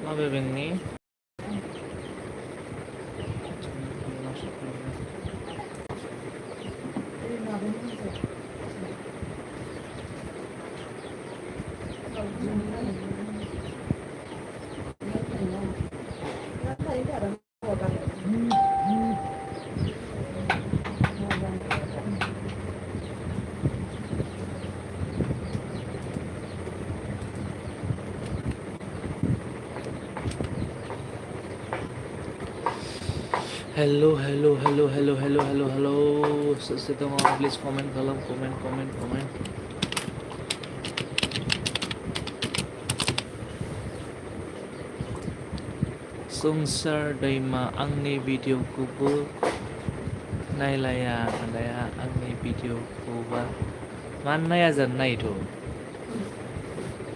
माबे बेंकनि Hello, hello, hello, hello, hello, hello, hello. Seseorang please comment kolom comment. Sungsar दैमा आंनि भिडिअखौबो नायलाया आदाया आंनि भिडिअखौबा मानो नाया जानो नायोथ'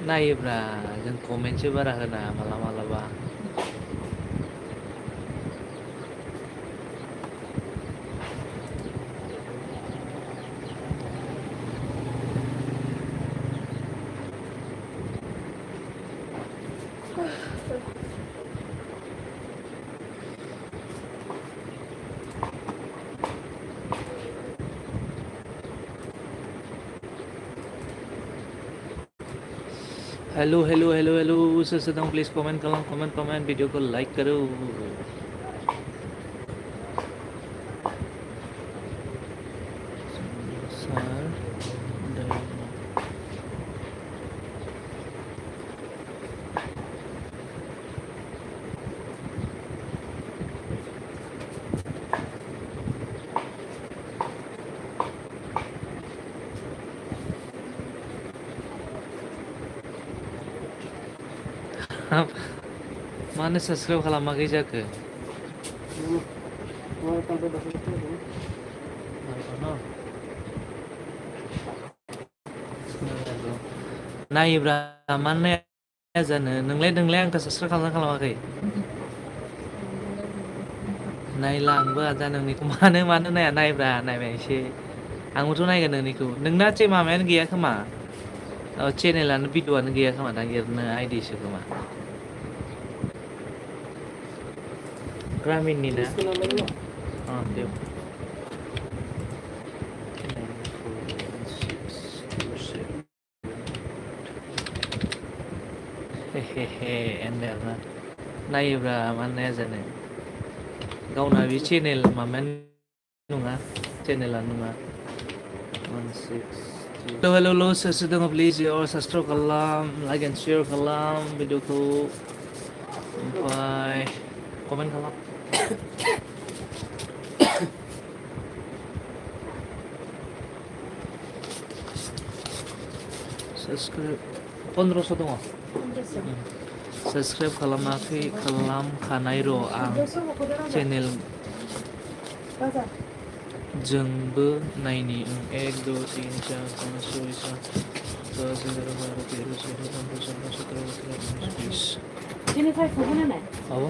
नायोब्रा जों कमेन्टसो बारा होना मालाबा हेलो सेसेorang please comment kolom comment video को लाइक करो सर मानो सब्सक्राइब खालामाखै जाखो नायोब्रा मानो नाया जानो नोंलाय आंखौ सब्सक्राइब खालामाखै नायला आंबो आदा नोंनिखौ मानो नाया नायब्रा नायबाय एसे आंबोथ' नायगोन नोंनिखौ नोंना माबायानो गैया खोमा चेनेलानो भिडिअ'आनो गैया खोमा दा एरनो आइडिसो खोमा ग्रामिननि ना दे हे एन्डारना नायोब्रा मानो नाया जानो गावना बे चेनेल माबायानो नङा चेनेलानो नङा 160 हेलो सोर दङ प्लिज साबसक्राइब खालाम लाइक एन्ड शेयार खालाम भिडिअखौ ओमफ्राय कमेन्ट खालाम साबसक्राइब 1500 दङ साबसक्राइब खालामखानाय र' आं चेनेल जोंबो नायनि 1 2 3 4 5 6 7 10 11 12 13 14 15 16 17 18 20 Jennifer, ¿cómo no? अब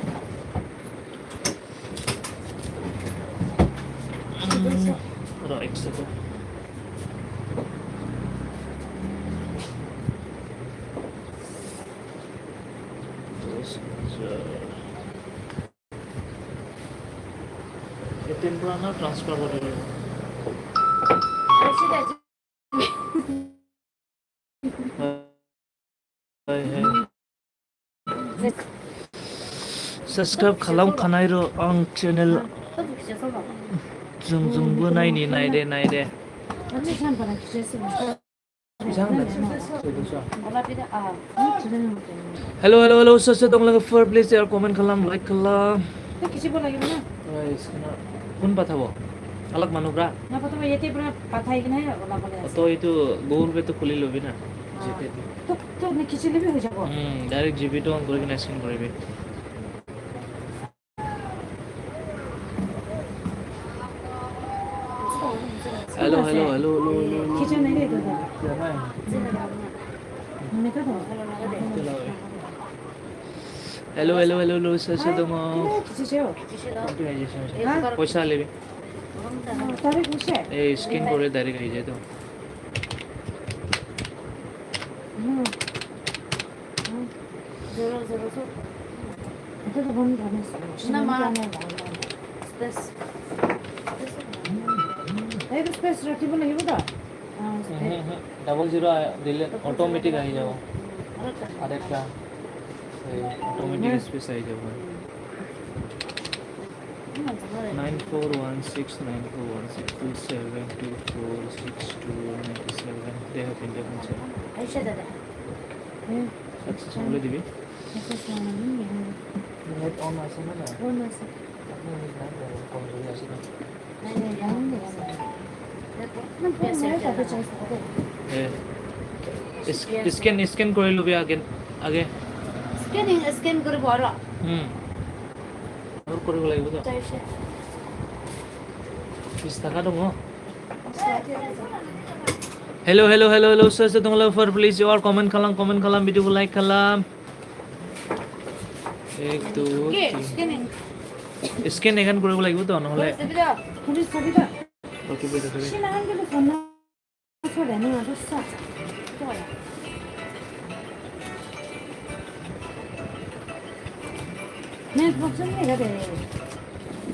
र एक सेकेन्ड टेम्पराना ट्रान्सफर गरेर सब्सक्राइब खालामखानाय र' आं चेनेल जोंबो नायनि नाय दे हेलो सोर दं लोगोफोर प्लिज यार कमेन्ट खालाम लाइक खालाम কোন পাঠাব अलग मानुब्रा ना पता मैं ये ते पूरा पता ही नहीं है वाला बोले तो ये तो गूगल पे तो खुली लोबी ना जीपे तो मैं किसी ले भी हो जाबो डायरेक्ट जीपे तो ऑन करके स्कैन करबे हेलो किचन नहीं दे दो मैं तो हेलो सर दङ किसी से हो पैसा लेबे তারে বসে এই স্ক্যান করে ডাইরেক্ট হয়ে যায় তো হুম এটা তো বন্ধ জানে না, মা। এই তো স্পেস রাখিব লাগিব তো ডাবল জিরো দিলে অটোমেটিক হয়ে যাব আরেকটা অটোমেটিক স্পেস হয়ে যাব 9416941627246297 they have been given to successfully দিবি নেট অন আছে না না আপনি নেট কমজোরি আছে না স্ক্যান কৰি লবি আগে আগে স্ক্যান করে বড় মোৰ কৰিব লাগিব তো 20 টাকা দङ हेलो हेलो हेलो हेलो सर তোমালোকৰ প্লিজ ইউৰ কমেন্ট খালাম ভিডিঅ লাইক খালাম 1 2 3 স্ক্যান এখান কৰিব লাগিব তো নহলে পুলিশ সাবিদা ওকে বেটা করে 신나는 게 건너 소리는 알았어. 좋아요. 네, 무슨 얘기가 돼?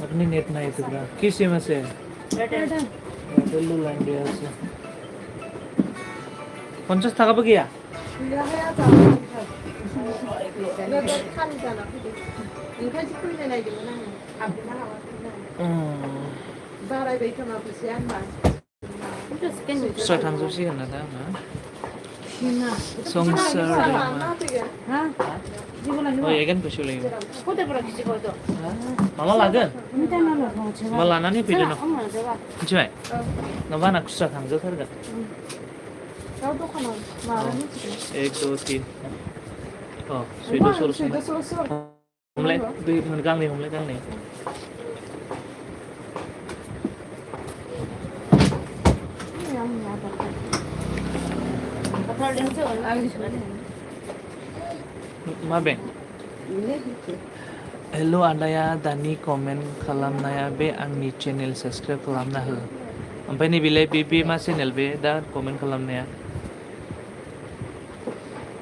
আপনি নেট নাই তো পুরা কি সিম আছে 일단 এয়ারটেল লাইন দিয়ে আছে 50 টাকা পাকিয়া Sợi thằng Joshi là sao hả? 신나. Song sir. 아? 이거는 Oh, 이거. ya kan kusul lagi. 코드 보라 기지거든. Mama lagan. 일단은 제가 Malana ni pili no. 엄마 제가 Cuma. Nova nak kusra thang jo sarga. 나도 하나 말하는 지 1 2 3. Oh, sudah solusi. Mulai dui mengang nih, mulai kang nih. 아빠 렌즈 얼마 주시네. Mabe. Hello Andaya Dani comment खालामनाया बे आंनि channel subscribe खालामना हो ओमफ्राय नै बेलाय बे मा चेनेल बे दा कमेन्ट खालामनाया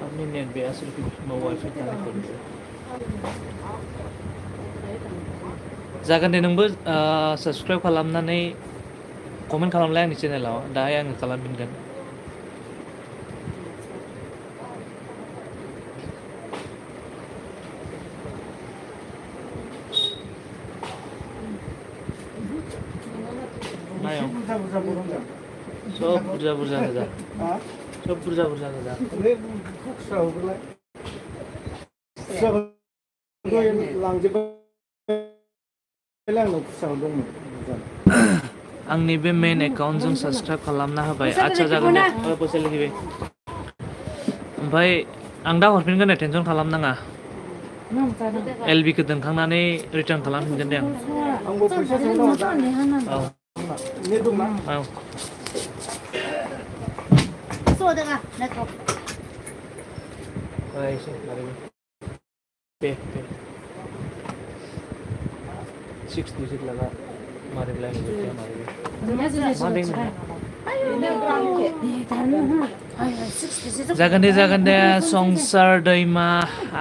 आंनि नेट बे आसल वाइफाइ कानेक्ट खालामदो जागोन दे नोंबो सब्सक्राइब खालामनानै कमेन्ट खालामलाय आंनि चेनेलाव दाहाय आङो खालामफिनगोन 나요. सब बुरजा बुरजा गोजा सब बुरजा बुरजा गोजा आंनि बे मेन एकाउन्टजों साबस्क्राइब खालामना होबाय आच्छा जागोन दे फैसा लिखिबाय ओमफ्राय आं दा हरफिनगोन दे टेनसन खालामनाङा 너무 짜증. LB खौ दोनखांनानै रिटार्न खालामफिनगोन दे आं 아무거 벌써 생각나. 하나. औ 소드가 내거 एसे पे 6 डिजिट लगा मारे लाइन में क्या मारे जागोन दे संसार दैमा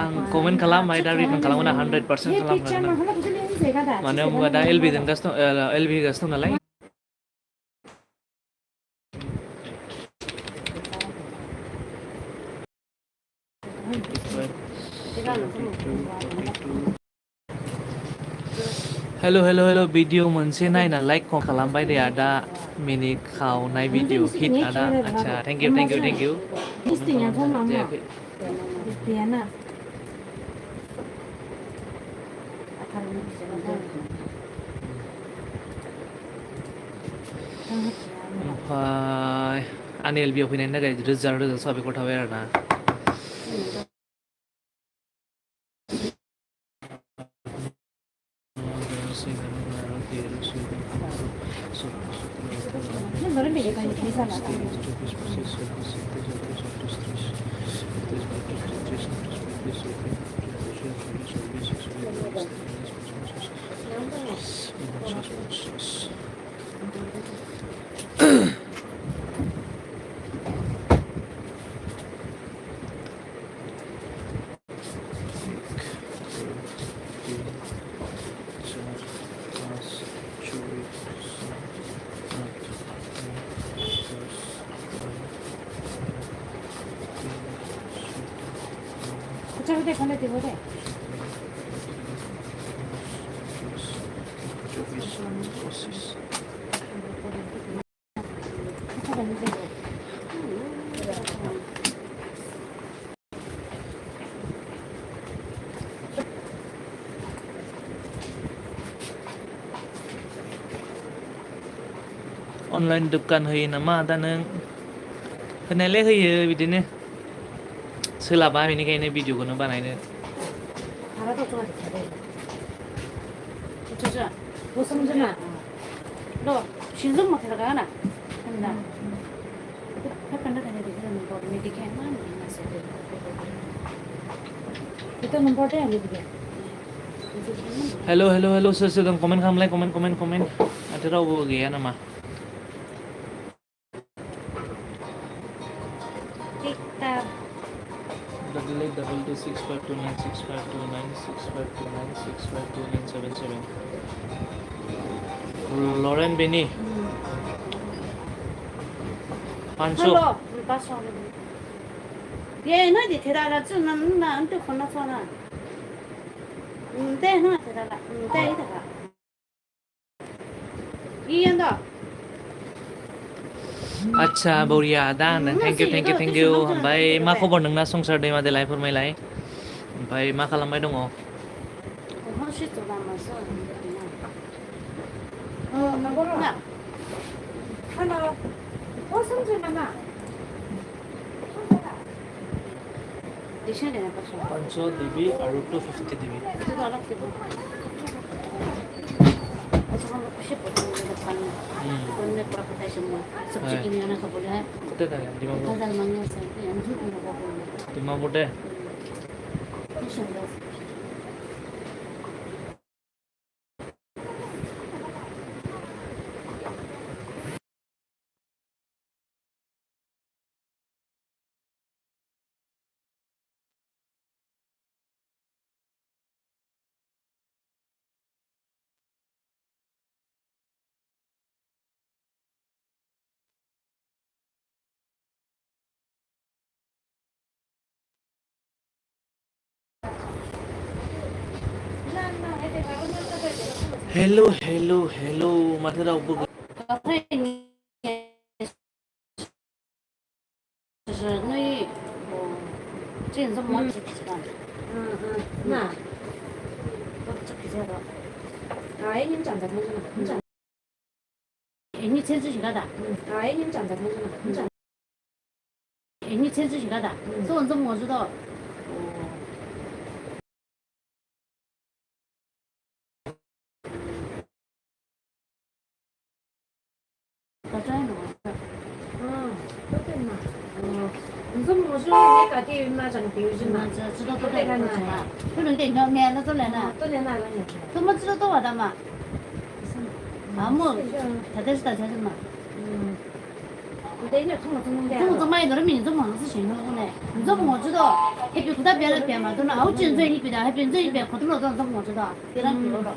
आं कमेन्ट खालामबाय दा रिटार्न खालामगोन 100% खालामगोन मानो होनबा दा एलबि दोनगासिनो एलबि होगासिनो नालाय हेलो भिडिअ मोनसे नायना लाइक खालामबाय दे आदा मिनिट खावनाय भिडिअ हिट आदा आच्छा thank you Listingnya tuh mama. जायाखै Diana. ओमफ्राय आंनि एलबिआव फैनायनि थाखाय रोजा रोजा साबायखर थाबाय आरोना 너는 미래까지 계산하라. 그쪽에 전에 되거든. Online dukkan hoयो नामा दा नों होनायलाय होयो बिदिनो सोलाबा बेनिखायनो भिडिअखौनो बानायनो 알아도 좋아 잘해. 저저 무성준아. 너 신선 못 들어가나? 한다. 약간 나가야 돼. 그러면 뭐 메디케이션 많이 있어야 돼. itu nomor dia yang dia. Hello hello hello soर सोर कमेन्ट खालामलाय कमेन्ट माथो रावबो गैया नामा Kita double 6529652965296529777 Lauren Benny 500 Hello, pasó. Bien, no te da la zona, no te con la zona. Te no te da la, te ahí te da. Y anda. आच्छा बरिया दान thank you ओमफ्राय मा खबर नोंना संसार दैमा देलाय फोरमायलाय ओमफ्राय मा खालामबाय दङ 나보라. 하나. 무성준아. Dice de la persona. 500 DB আৰু 250 DB Eso no lo que eso no lo que se puede hacer. Con el profesional. Subscribe ni ana kabul hai. कतै থাকে Dimapur Hazal mangya se yanzu ina kabul. ডিমাপুৰতে Inshallah. Hello माथो रावबो 就是那这人这么几皮的，나. 这皮的， 아이님 잠자 괜찮아. 괜찮아. 你车子去干的， 아이님 잠자 괜찮아. 괜찮아. 你车子去干的，这我怎么知道？到这样的。 그렇구나. 무슨 무슨 내가 뒤만 좀 비우지마. 知道都得干嘛？不能点条面，那都来了， 또 내가 나가냐. 怎么知道多少的嘛？啊么，他这是打钱的嘛？ 근데 이제 통화 듣는데. 这我怎么一个人名字忘了是谁了呢？你怎么我知道？还比不到别人变嘛？都是熬进这一边的，还别这一边可多了，怎么我知道？别人比我了，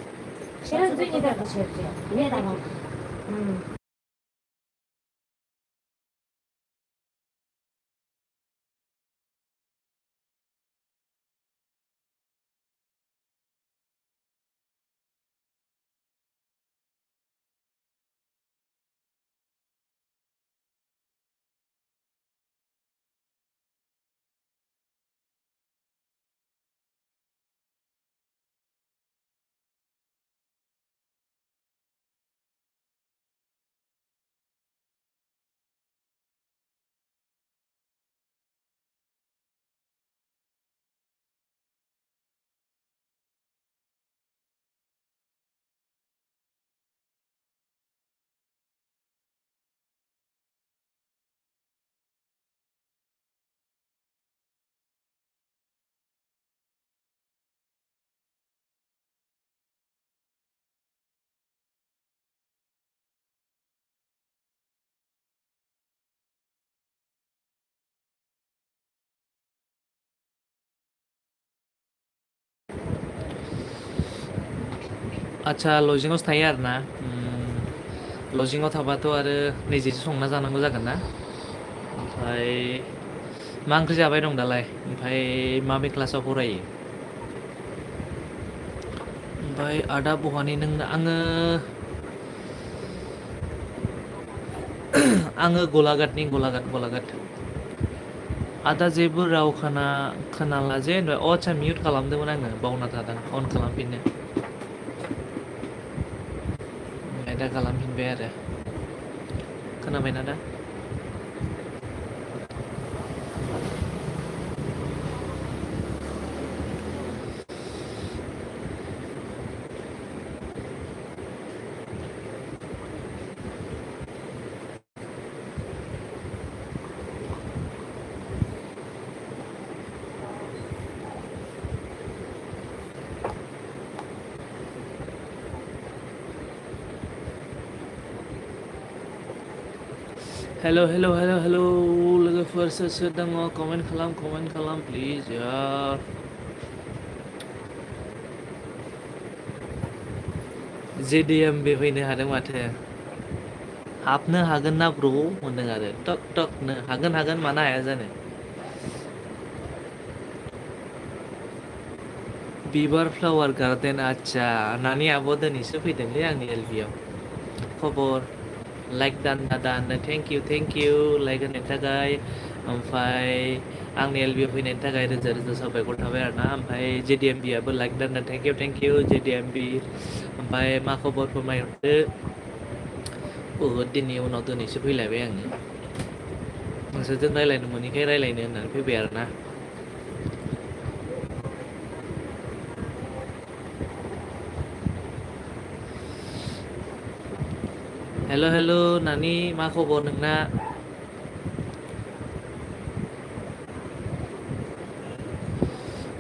걔는 또 이제 더 쳐야지. 你也打工。 음. आदसा लजिंआवसो थायो आरो ना लजिंआव थाबाथ' आरो निजेसो संना जानांगौ जागोन ना ओमफ्राय मा ओंख्रि जाबाय दं दालाय ओमफ्राय माबे क्लासाव फरायो ओमफ्राय आदा बहानि नों आङो गलाघाटनि गलाघाट आदा जेबो राव खोनाला जे आदसा मिउट खालामदोंमोन आङो बावना थादों अन खालामफिननो ओमफ्राय दा खालामफिनबाय आरो खोनाबायना दा हेल' लोगोफोर सोर दङ कमेन्ट खालाम प्लिज यार JDMB फैनो हादों माथो हाबनो हागोन ना ब्र होनदों आरो टकनो हागोन मानो हाया जानो बिबार फ्लावार गार्डेन आदसा नानि आब' दिनैसो फैदोंलै आंनि LB आव खबर लाइक दान थेंक इउ लाइक होनायनि थाखाय ओमफ्राय आंनि LB आव फैनायनि थाखाय रोजा रोजा साबायखर थाबाय आरोना ओमफ्राय JDMB आबो लाइक दान थेंक इउ JDMB ओमफ्राय मा खबर फोरमायहरदो बहुद दिननि उनाव दिनैसो फैलायबाय आङो नोंसोरजों रायज्लायनो मोनैखाय रायज्लायनो होननानै फैबाय आरोना हेल' नानि मा खबर नोंना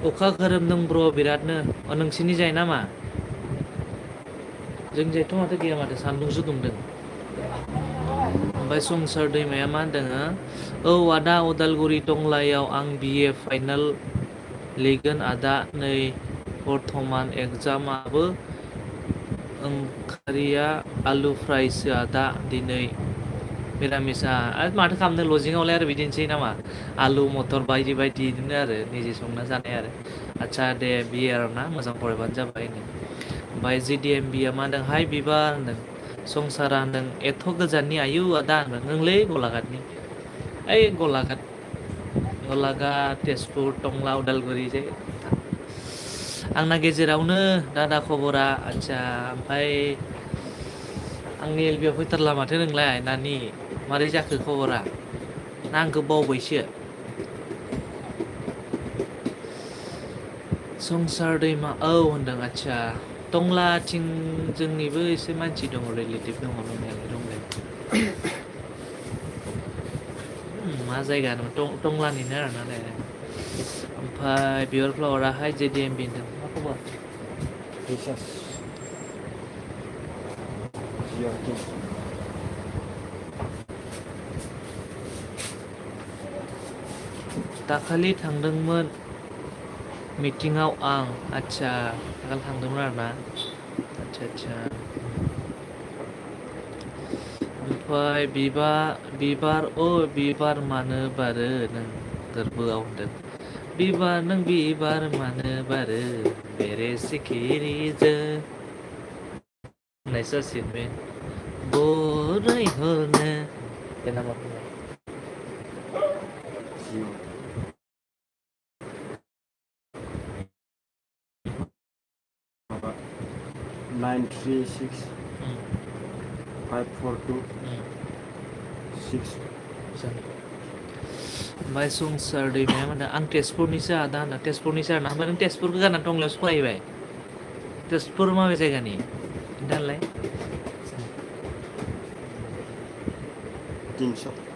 अखा खोरोमदों ब्र बिरादनो नोंसिनि जाय नामा जोंनिजायथ' माथो गैया माथो सान्दुंसो दुंदों ओमफ्राय संसार दैमाया मा होनदों औ आदा उदालगुरि टंलायाव आं BA फाइनाल लिरगोन आदा नै बर्थमान एगजामाबो ओंखारिया आलु फ्रायसो आदा दिनै मिरामिसा आरो माथो खालामनो लजिंआवलाय आरो बिदिनोसै नामा आलु मटर बायदि बिदिनो आरो निजे संना जानाय आरो आदसा दे बि आरोना मोजां फरायबानो जाबाय ओमफ्राय JDMBया मा होनदों हाय बिबार होनदों संसारा होनदों एथ' गोजाननि आयु आदा होनदों नोंलै गलाघाटनि ओइ गलाघाट तेजपुर टंला उदालगुरि आंना गेजेरावनो दादा खबरा आदसा ओमफ्राय आंनि LB आव फैथारला माथो नोंलाय नानि मारै जाखो खबरा ना आंखौ बावबायसो संसार दैमा औ होनदों आदसा टंलाथिं जोंनिबो एसे मानसि दङ रिलेटिभ दङ दंनायालाय मा जायगा टंलानिनो आरोना ओमफ्राय बिबार फ्लावाराहाय JDMB होनदों मा खबर दाखालि थांदोंमोन मिटिंआव आं आदसा दाखालि थांदोंमोन आरोना आदसा ओमफ्राय बिबार मानो बारो नों गोरबोआव होनदों नों बिबार मानो बारो बेरे सिखिरिजों होननायसो जासिगोन बे बराय हरनो बे नामा 936 542 6 ओमफ्राय संसार दैमाया मा होनदों आं तेजपुरनिसो आदा होनदों तेजपुरनिसो आरोना ओमफ्राय नों तेजपुरखौ गारनानै टंलायावसो फरायबाय तेजपुर माबे जायगानि खिन्थालाय 300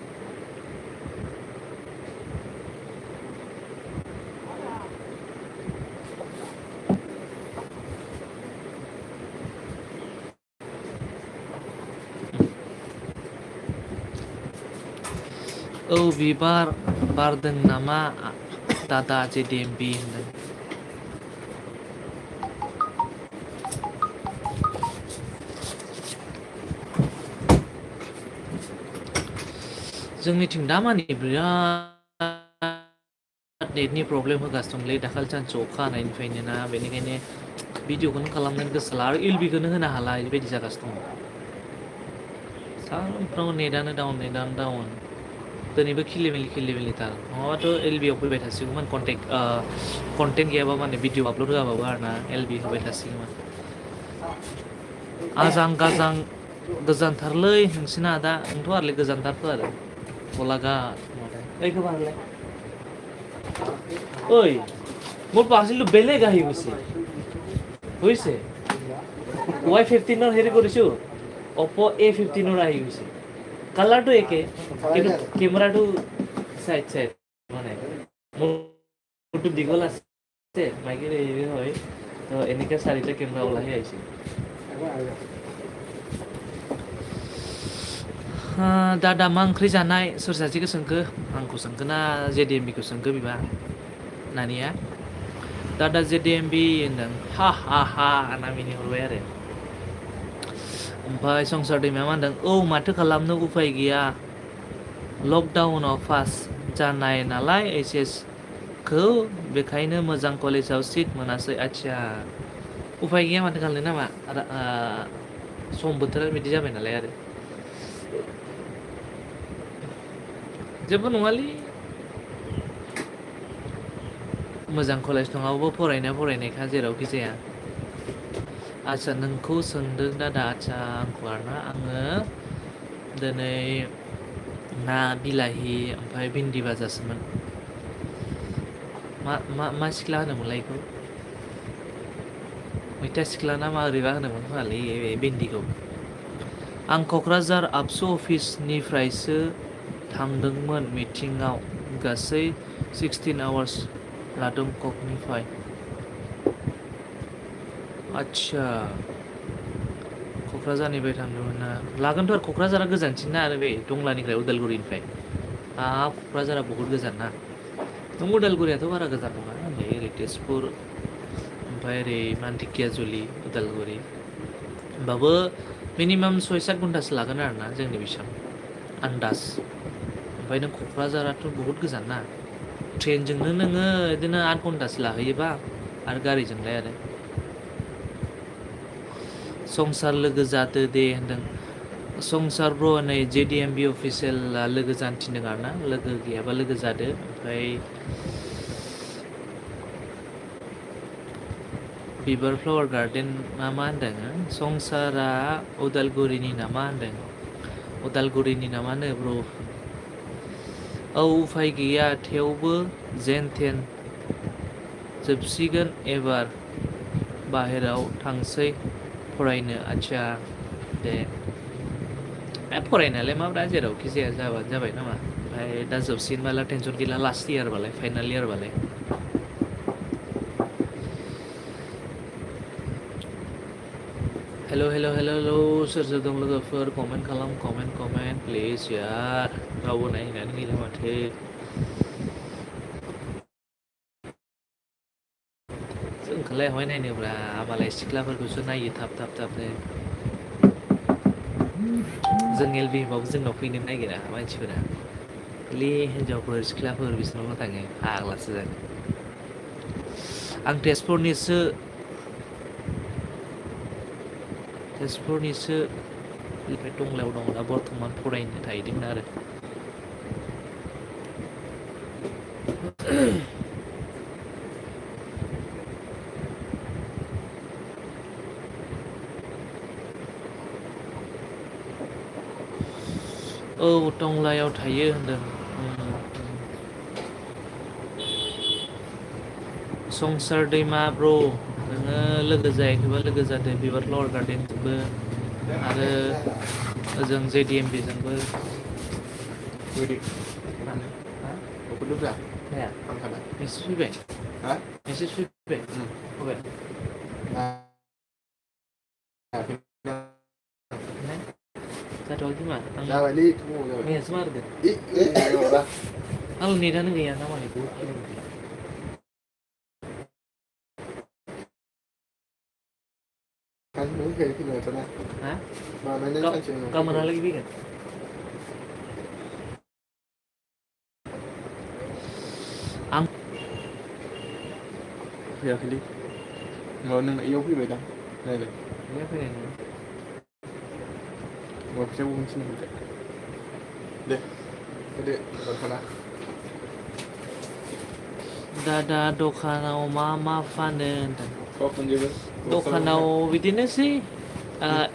औ बिबार बारदों नामा दादा JDMB होनदों जोंनिथिं दामानि बिराद नेटनि प्रब्लेम होगासिनो दंलै दाखालि सानसे अखा हानायनिफ्रायनो ना बेनिखायनो भिडिअखौनो खालामनो गोसो जाला आरो एलबिखौनो होनो हाला बेबायदि जागासिनो दङ सानफ्रामबो नेटआनो डाउन दिनैबो खिलिमिलिथार नङाबाथ' एलबिआव फैबाय थासिगौमोन कन्टेन्ट गैयाबा माने भिडिअ आपल'ड होआबाबो आरोना एलबि होबाय थासिगौमोन आजां गाजां गोजानथारलै नोंसिना दा नोंथ' आरोलै गोजानथारथ' आरो गलाघाट ओइ गोबारलाय ওই মোৰ পাৰ্চেলটো বেলেগ আহি গৈছে বুজিছে Y15 হেৰি কৰিছোঁ অপ' A15 আহি গৈছে কালাৰটো একে কিন্তু কেমেৰাটো চাইড মানে মোৰটো দীঘল আছে মাইকেৰ হেৰি হয় তো এনেকৈ চাৰিটা কেমেৰা ওলাইহে আহিছে दादा मा ओंख्रि जानाय सोर सासेखौ सोंखो आंखौ सोंखोना जेडिएमबिखौ सोंखो बिबा नानिया दादा जेडिएमबि होनदों हा हा हा होनना मिनिहरबाय आरो ओमफ्राय संसार दैमाया मा होनदों औ माथो खालामनो उफाय गैया लकडाउनाव पास जानाय नालाय एचएसखौ बेखायनो मोजां कलेजाव सिट मोनासै आच्छा उफाय गैया माथो खालामनो नामा सम बोथोरा बिदि जाबाय नालाय आरो जेबो नङालै मोजां कलेज नङाबाबो फरायनायखा जेरावखि जाया आच्छा नोंखौ सोंदों दादा आच्छा आंखौ आरोना आङो दिनै ना बिलाहि ओमफ्राय भिन्दि भाजासोमोन मा सिख्ला होनोमोनलाय बेखौ मैथा सिख्ला ना मा ओरैबा होनोमोन खोमालै भिन्दिखौ आं क'क्राझार आबसु अफिसनिफ्रायसो थांदोंमोन मिटिंआव गासै 16 आवार्स लादों ककनिफ्राय आच्छा क'क्राझारनिफ्राय थांदोंमोन ना लागोनथ' आरो क'क्राझारा गोजानसिन ना आरो बे टंलानिफ्राय उदालगुरिनिफ्राय क'क्राझारा बहुद गोजान ना नों उदालगुरियाथ' बारा गोजान नङा ओरै तेजपुर ओमफ्राय ओरै धिकियाजुलि उदालगुरि होमबाबो मिनिमाम 6-7 घन्टासो लागोन आरोना जोंनि बेसिम आन्दाज ओमफ्राय नों क'क्राझाराथ' बहुद गोजान ना ट्रेनजोंनो नोङो बिदिनो 8 घन्टासो लाहैयोबा आरो गारिजोंलाय आरो संसार लोगो जादो दे होनदों संसार ब्र' नै जेडिएमबि अफिसियेला लोगो जानो थिनदों आरोना लोगो गैयाबा लोगो जादो ओमफ्राय बिबार फ्लावार गार्डेन मा होनदों संसारा उदालगुरिनि नामा होनदों उदालगुरिनि नामानो ब्र' औ उफाय गैया थेवबो जेन थेन जोबसिगोन एबार बाहेराव थांसै फरायनो आच्छा दे फरायनायालाय माब्रा जेरावखि जाया जाबानो जाबाय नामा ओमफ्राय दा जोबसिगोनबालाय टेनसन गैला लास्ट इयारबालाय फाइनाल इयारबालाय हेल' सोर सोर दं लोगोफोर कमेन्ट खालाम कमेन्ट प्लिज यार रावबो नायनानै गैला माथो जोंखौलाय हय नायनोब्रा मालाय सिख्लाफोरखौसो नायो थाबनो जों एलबि होबाबो जोंनाव फैनो नागिरा मानसिफोरा खालि हिनजावफोर सिख्लाफोर बिसोरनावल' थाङो फाग्लासो जागोन आं तेजपुरनिसो टंलायाव दङ दा बर्थमान फरायनो थाहैदोंमोन आरो औ टंलायाव थायो होनदों संसार दैमा ब्र' नोङो लोगो जायाखैबा लोगो जादो बिबार फ्लावार गार्डेनजोंबो आरो ओजों जेडिएमबिजोंबो मेसेज फैबाय जाथ'वाखै मा मैयासो मारदों आंनाव नेटानो गैया ना माने बहुद किल'मिटार गाबोनहालागै फैगोन फैयाखैलै नों इयाव फैबाय दां नायलाय बे फैनाय गरसेयाव मोनसे होदो दे होदो दख'ना दादा दखानाव मा फानो होनदों सब मोनजोबो दखानाव बिदिनोसै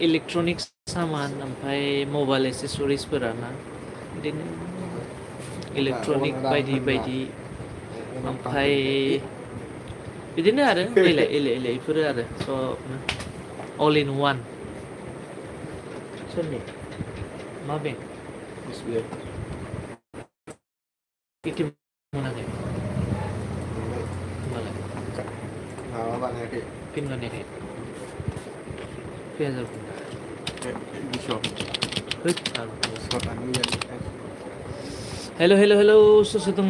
इलेक्ट्रनिक्स सामान ओमफ्राय मबाइल एसेसरिसफोरा ना बिदिनो इलेक्ट्रनिक बायदि बायदि ओमफ्राय बिदिनो आरो एले इफोरो आरो सबनो अल इन वान सोरनि मा बेंक SBI एटिएम मोनाखै होमबालाय माबा बानायाखै पिन बानायाखै फैया जाबाय बिसब हेल' सोर सोर दङ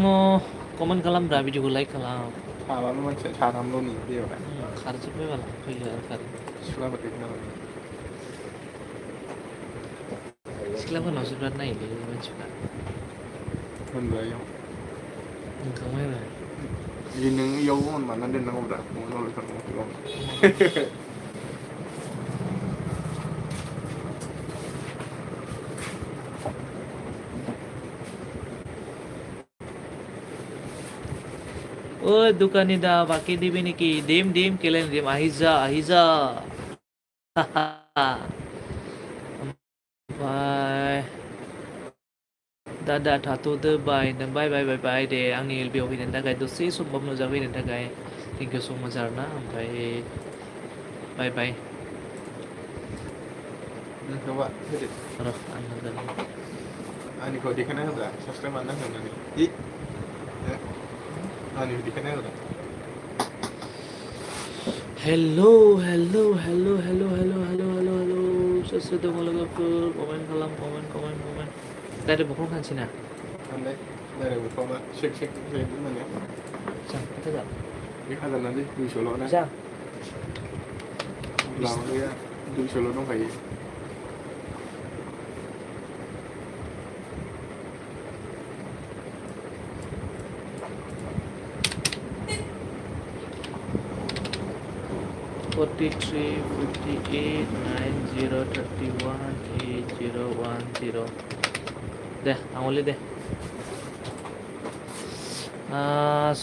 कमेन्ट खालामब्रा भिडिअखौ लाइक खालाम साबाल' मानसिया साथामल' नै बेयावहाय खारजोब्बाय बाला फैयो आरो खारो सिख्लाफोर नामा सिख्लाफोरनावसो बिराद नायोलै मानसिफ्रा होनबाय इयाव ओंखारबाय आरो नों इयाव अन बानायना दोननांगौब्रा नलेजफोरखौ ও দোকানি দা বাকি দিবি নাকি ডিম কেলেন ডিম আহিজা ओमफ्राय दादा थाथ'दो बाय दे आंनि एलबियाव फैनायनि थाखाय दसे समबाबो नुजाफैनायनि थाखाय थेंक इउ स' माच आरोना ओमफ्राय बाय नोंखौबा होदो र' आं होगोन आंनिखौ देखायना होब्रा साबसक्राइब बानायना होनानै आंनिखौ देखायना होब्रा हेल' सोर सोर दङ लोगोफोर कमेन्ट खालाम कमेन्ट डाइरेक्ट बुखाव खानसै ना ओमफ्राय डाइरेक्ट बुखावबा सेक मोनो जां खोथा जा 1,000 नालै 200ल' ना जां लामा गैया 200ल' दंखायो Forty-three, 58, 90, 31, 8010 deh angoli deh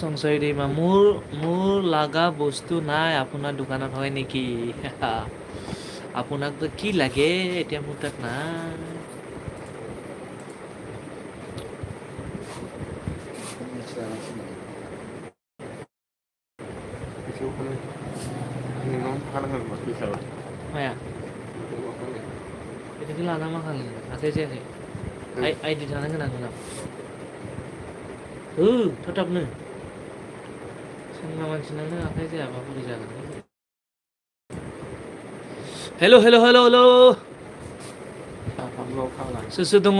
সংশয় দিমা মোৰ লাগা বস্তু নাই আপোনাৰ দোকানত হয় নেকি আপোনাক তো কি লাগে এতিয়া মোৰ তাত নাই माया बेखौ लाना मा खालामनो आखाइ जायाखै आइडि थानांगोन आंनाव थाबनो सोंना मानसिनानो आखाइ जायाबा बोरै जागोन हेल' सोर दङ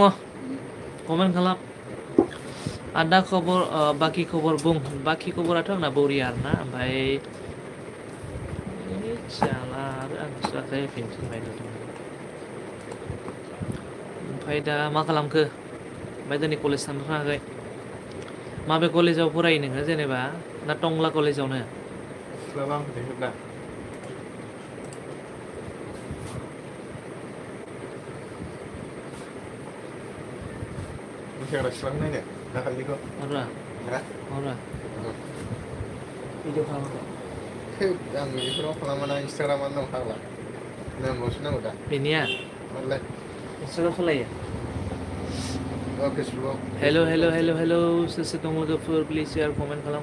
कमेन्ट खालाम आदा खबर बाखि खबर बुं बाखि खबराथ' आंना बरिया आरोना ओमफ्राय जाला आरो आंसो आखाइ होफिनफिनबाय थादों ओमफ्राय दा मा खालामखो ओमफ्राय दिनै कलेज थांनो थाङाखै माबे कलेजाव फरायो नोङो जेनेबा ना टंला कलेजावनो सिख्लाबा आंखौ देखायब्रा मोसाग्रा सिख्लाखौ नायनो दाखालिनिखौ हरा भिडिअ खालामाखै आं बेफोराव खालामाना इन्सटाग्रामानो दं फाग्ला नामल'सो नांगौ दा बेनिया मालाय इन्सटाग्राम सालायो फेसबुकआव हेल' सोर सोर दं लोगोफोर प्लिज शेयार कमेन्ट खालाम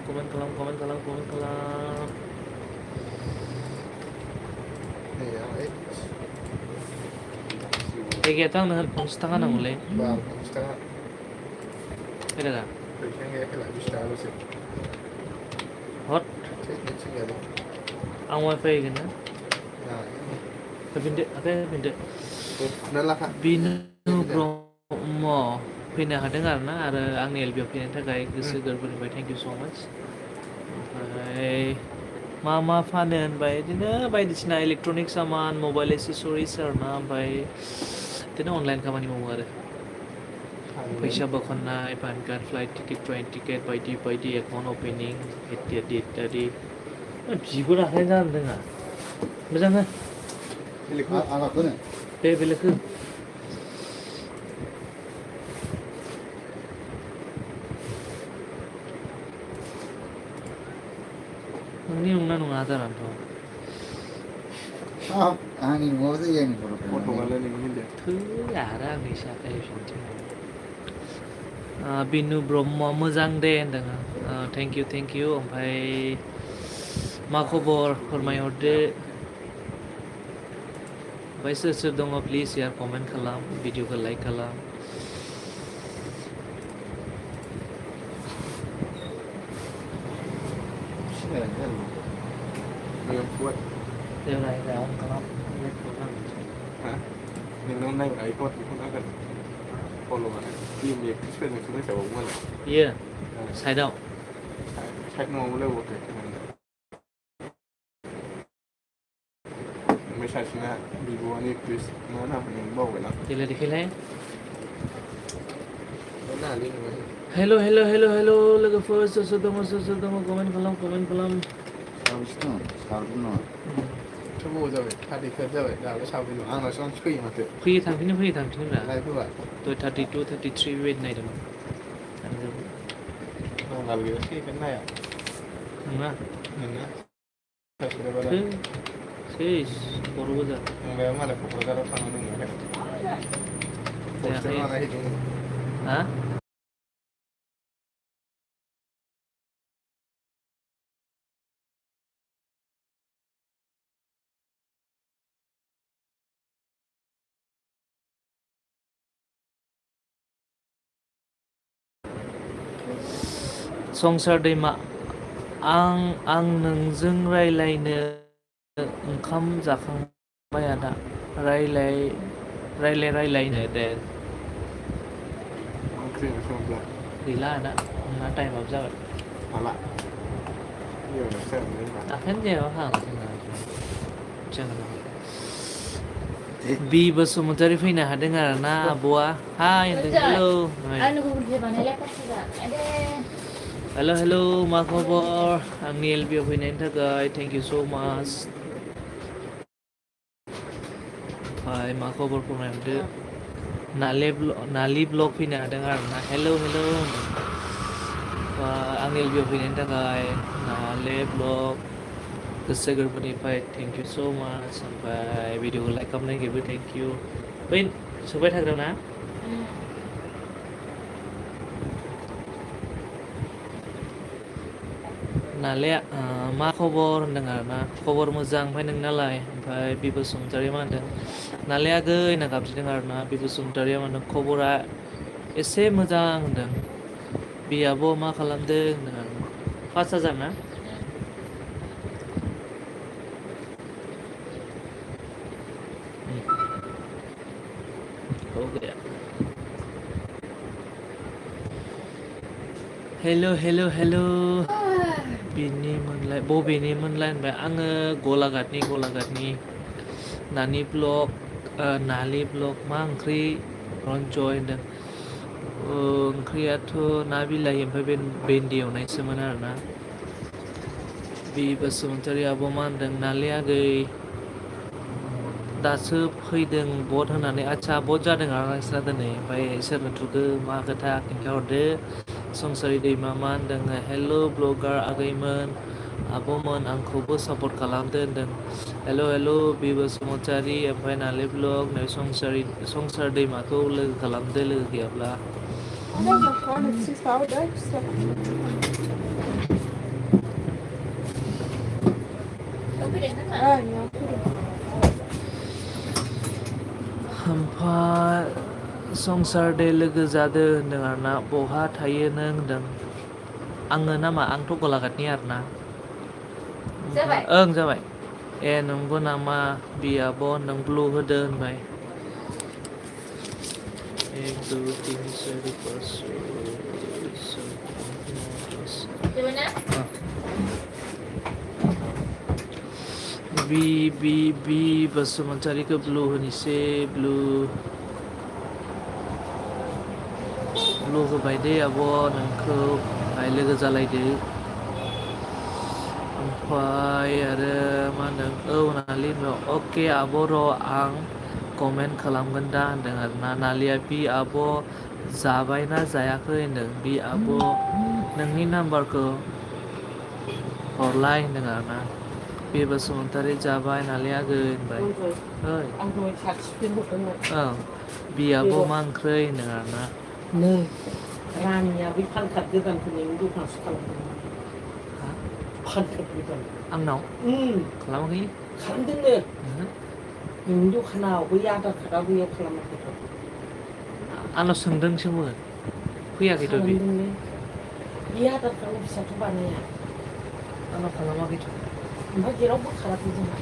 जायगायाथ' आंनो हेडफन्स थाखा नांगौलै 50 थाखा फैरागा फैसायानो गैया खेला 20 थाखाल'सै हट नेटसो गैयालै आं वाइफाइ होगोन ना होफिनदो आखाइ होफिनदो फुना लाखा बिनु ब्रह्म फैनो हादों आरोना आरो आंनि एलबियाव फैनायनि थाखाय गोसो गोरबोनिफ्राय थेंक इउ स' माच ओमफ्राय मा फानो होनबाय बिदिनो बायदिसिना इलेक्ट्रनिक सामान मबाइल एसेसरिस आरोना ओमफ्राय बिदिनो अनलाइन खामानि मावो आरो फैसा बोखननाय PAN card flight ticket train ticket बायदि एकाउन्ट अपेनिं इत्यादि बिगुर आखाइ जानो रोङा मोजां हो बेलेगखौ आगाखौनो दे बेलेग हो नोंनि नंना नङा आदारानोथ' आंनि न'आव जायो आंनि फट'खौ फट'आलाय नोंनि होनदो थै आरो आंनि साखाय फिनथिं बिनु ब्रह्म मोजां दे होनदों थेंक इउ ओमफ्राय मा खबर फोरमायहरदो ओमफ्राय सोर सोर दङ प्लिज शेयार कमेन्ट खालाम भिडिअखौ लाइक खालाम बेयाव फुवाद देवराय राव खालाम हा नोंनाव नायब्रा आइ फट'खौ नांगोन फल'आनो टिमनि एक्ट्रिसफोरजोंसो मोसाबावो मालाय बियो साइडआव साइड नङाबालाय अबावथो ओमफ्राय सासेना बिब'आनो एक्ट्रिस मा नाम होनो बावबायना देलाय देखायलाय नाङालै नोङो हेल' लोगोफोर सोर सोर दङ कमेन्ट खालाम साबेसे दङ साब्रै नङा एथ' गोबाव जाबाय थार्टिफाइभ जाबाय दाबो साब्रै दं आंनावसो बांसिन फैयो माथो फैयो थांफिनो ब्रा लाइभ होबा दय 32 33 बेबायदि नायदोंमोन थांजोबो आंनाबो गैयासै बेखायनो नाया नङा नोंना साबसक्राइबारा सेस बर' गोजा फंबाया मालाय क'क्राझाराव थांनानै दंमोन हस्टेल बानायहैदोंमोन हा संसार दैमा आं नोंजों रायलायनो ओंखाम जाखांबाय आदा रायलायनो दे ओंख्रि संब्ला गैला आदा नोंना टाइमाबो जाबाय माला इयावनोसो जागोन होनबा आखायानो जायाबा जागोन बि बसुमतारी फैनो हादों आरो ना आब'आ हाय होनदों हेल' मा खबर आंनि एलबिआव फैनायनि थाखाय थेंक इउ स' माच ओमफ्राय मा खबर फोरमायहरदो नालि ब्लग फैनो हादों आरो ना हेल' आंनि एलबिआव फैनायनि थाखाय नाले ब्लग गोसो गोरबोनिफ्राय थेंक इउ स' माच ओमफ्राय भिडिअखौ लाइक खालामनायनिबो थेंक इउ बै सोबाय थाग्रा ना नालेया मा खबर होनदों आरो ना खबर मोजां ओमफ्राय नोंनालाय ओमफ्राय बि बसुमतारी मा होनदों नालेया गै होनना गाबज्रिदों आरो ना बि बसुमतारीया मा होनदों खबरा एसे मोजां होनदों बि आब' मा खालामदों होनदों आरो 5000 ना हो गया हेल' बेनिमोनलाय बबेनिमोनलाय होनबाय आङो गलाघाटनि नानि ब्लग नालि ब्लग मा ओंख्रि रन्जय होनदों ओंख्रियाथ' ना बिलाइ ओमफ्राय बे भेन्दि एवनायसोमोन आरोना बि बसुमतारी आब' मा होनदों नालिया गै दासो फैदों भट होनानै आदसा भट जादों आरो नोंस्रा दिनै ओमफ्राय सोरनो थुदो मा खोथा खिन्थाहरदो संसारि दैमा मा होनदों हेल' ब्लगार आगैमोन आब'मोन आंखौबो सापर्ट खालामदो होनदों हेल' बि बसुमतारी ओमफ्राय नालि ब्लग नै संसार दैमाखौ लोगो खालामदो लोगो गैयाब्ला ओमफ्राय संसार दे लोगो जादो होनदों आरोना बहा थायो नों होनदों आङो नामा आंथ' गलाघाटनि आरोना ओं जाबाय ए नंगौ नामा बि आब' नों ब्लु होदो होनबाय 1 2 3 4 5 बि बसुमतारीखौ ब्लु होनोसै ब्लु होबाय दे आब' नोंखौ लोगो जालायदो ओमफ्राय आरो मा होनदों औ नालि अके आब' र' आं कमेन्ट खालामगोन दा होनदों आरोना नालिया बि आब' जाबायना जायाखै होनदों बि आब' नोंनि नाम्बारखौ हरलाय होनदों आरोना बे बसुमतारी जाबाय नालिया आगै होनबाय ओइ आं दहाय सार्टिफिकेट हरदोंमोन औ बियाबो मा ओंख्रै होनदों आरोना नै रानिया बै फानकार्ड गोदानखौ नोंनि दखानावसो खालामदोंमोन हा फानकार्ड गोदान आंनाव खालामाखै खालामदोंनो ओहो। नोंनि दखानाव बै आधार कार्डआ बैयाव खालामाखैथ' आंनाव सोंदोंसोमोन फैयाखैथ' बे खालामदोंनो बे आधार कार्ड अफिसाथ' बानाया आंनाव खालामाखैथ' ओमफ्राय जेरावबो खालामखै जोंहा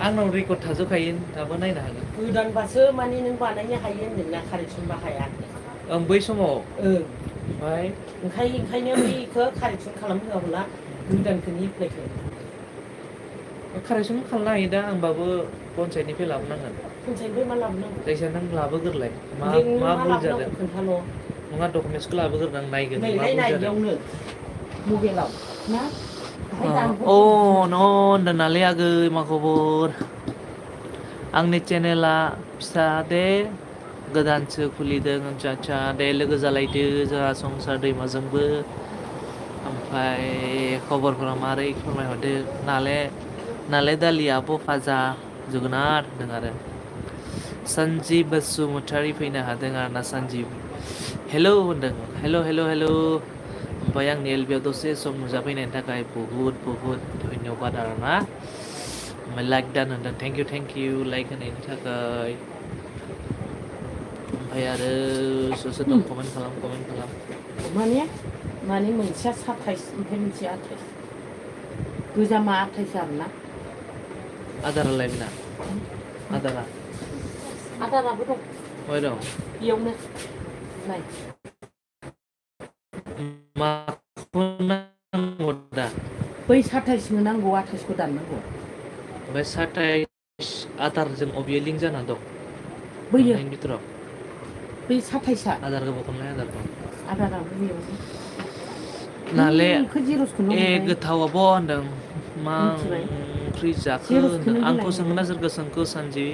आंनाव रेकर्ड थाजोबखायो दाबो नायनो हागोन गोदानबासो माने नों बानायनो हायो होनदोंना कारेक्सनबा हाया ओं बै समाव ओं ओमफ्राय ओंखायनो बेखौ कारेक्सन खालामहोआब्ला गोदानखौनो एप्लाइ खालामो कारेक्सन खालामनो हायो दा आंबाबो पन्सायतनिफ्राय लाबोनांगोन पन्सायतनिफ्राय मा लाबोनांगौ जायखिजाया नों लाबोग्रोलाय मा नों मा मा भुल लाबोनांगौ जादों खोन्थाल' नङा डकुमेन्टसखौ लाबोग्रोनां नायगोन नै मा भुल नायनाय जादों बेयावनो मबाइलाव ना ओमफ्राय अ न' होनदों नालै आगै मा खबर आंनि चेनेला फिसा दे गोदानसो खुलिदों आदसा आदसा दे लोगो जालायदो जोंहा संसार दैमाजोंबो ओमफ्राय खबरफोरा मारै फोरमायहरदो नाले दालि आब' फाजा जोगोनार होनदों आरो सन्जिब बसुमतारी फैनो हादों आरोना सन्जिब हेलौ होनदों हेलौ हेलौ हेलौ ओमफ्राय आंनि एलबियाव दसे सम नुजाफैनायनि थाखाय बहुद धन्यबाद आरोना ओमफ्राय लाइक दान होनदों थेंक इउ लाइक होनायनि थाखाय ओमफ्राय आरो सोर सोर दं कमेन्ट खालाम माने मोनसेया 27 ओमफ्राय मोनसेया 28 गोजामा 28 आरोना आदारालाय बेना आदारा आदाराबो दं बहाय दं बेयावनो नाय माखौ नांगौ दा बै 27नो नांगौ 28खौ दाननांगौ ओमफ्राय 27 आदारजों अबेयो लिंक जाना दं बैयो मोननैनि बिथोराव बै 27आ आदारखौ बख'नाय आदारखौ आदाराबो बेयावनो नाले बेखौ जिर'सखौनो ए हरबाय गोथाव आब' होनदों मा मिथिबाय ओंख्रि जाखो होनदों जिर'सखौनो आंखौ होलाय सोंना सोरखौ सोंखो सानजि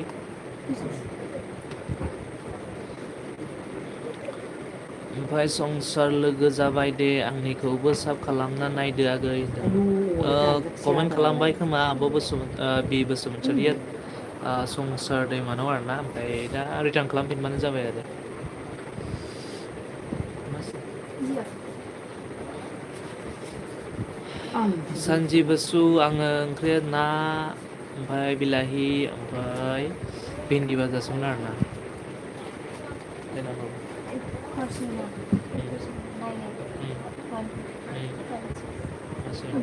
ओमफ्राय संसार लोगो जाबाय दे आंनिखौबो साब खालामना नायदो आगै आयु दानजाथि कमेन्ट आदारालाय खालामबाय खोमा आब' बि बसुमतारिया संसार दैमानाव आरोना ओमफ्राय दा रिटार्न खालामफिनबानो जाबाय आरो सानजि बसु आङो ओंख्रिया ना ओमफ्राय बिलाहि ओमफ्राय भिन्दि बाजासोमोन आरोना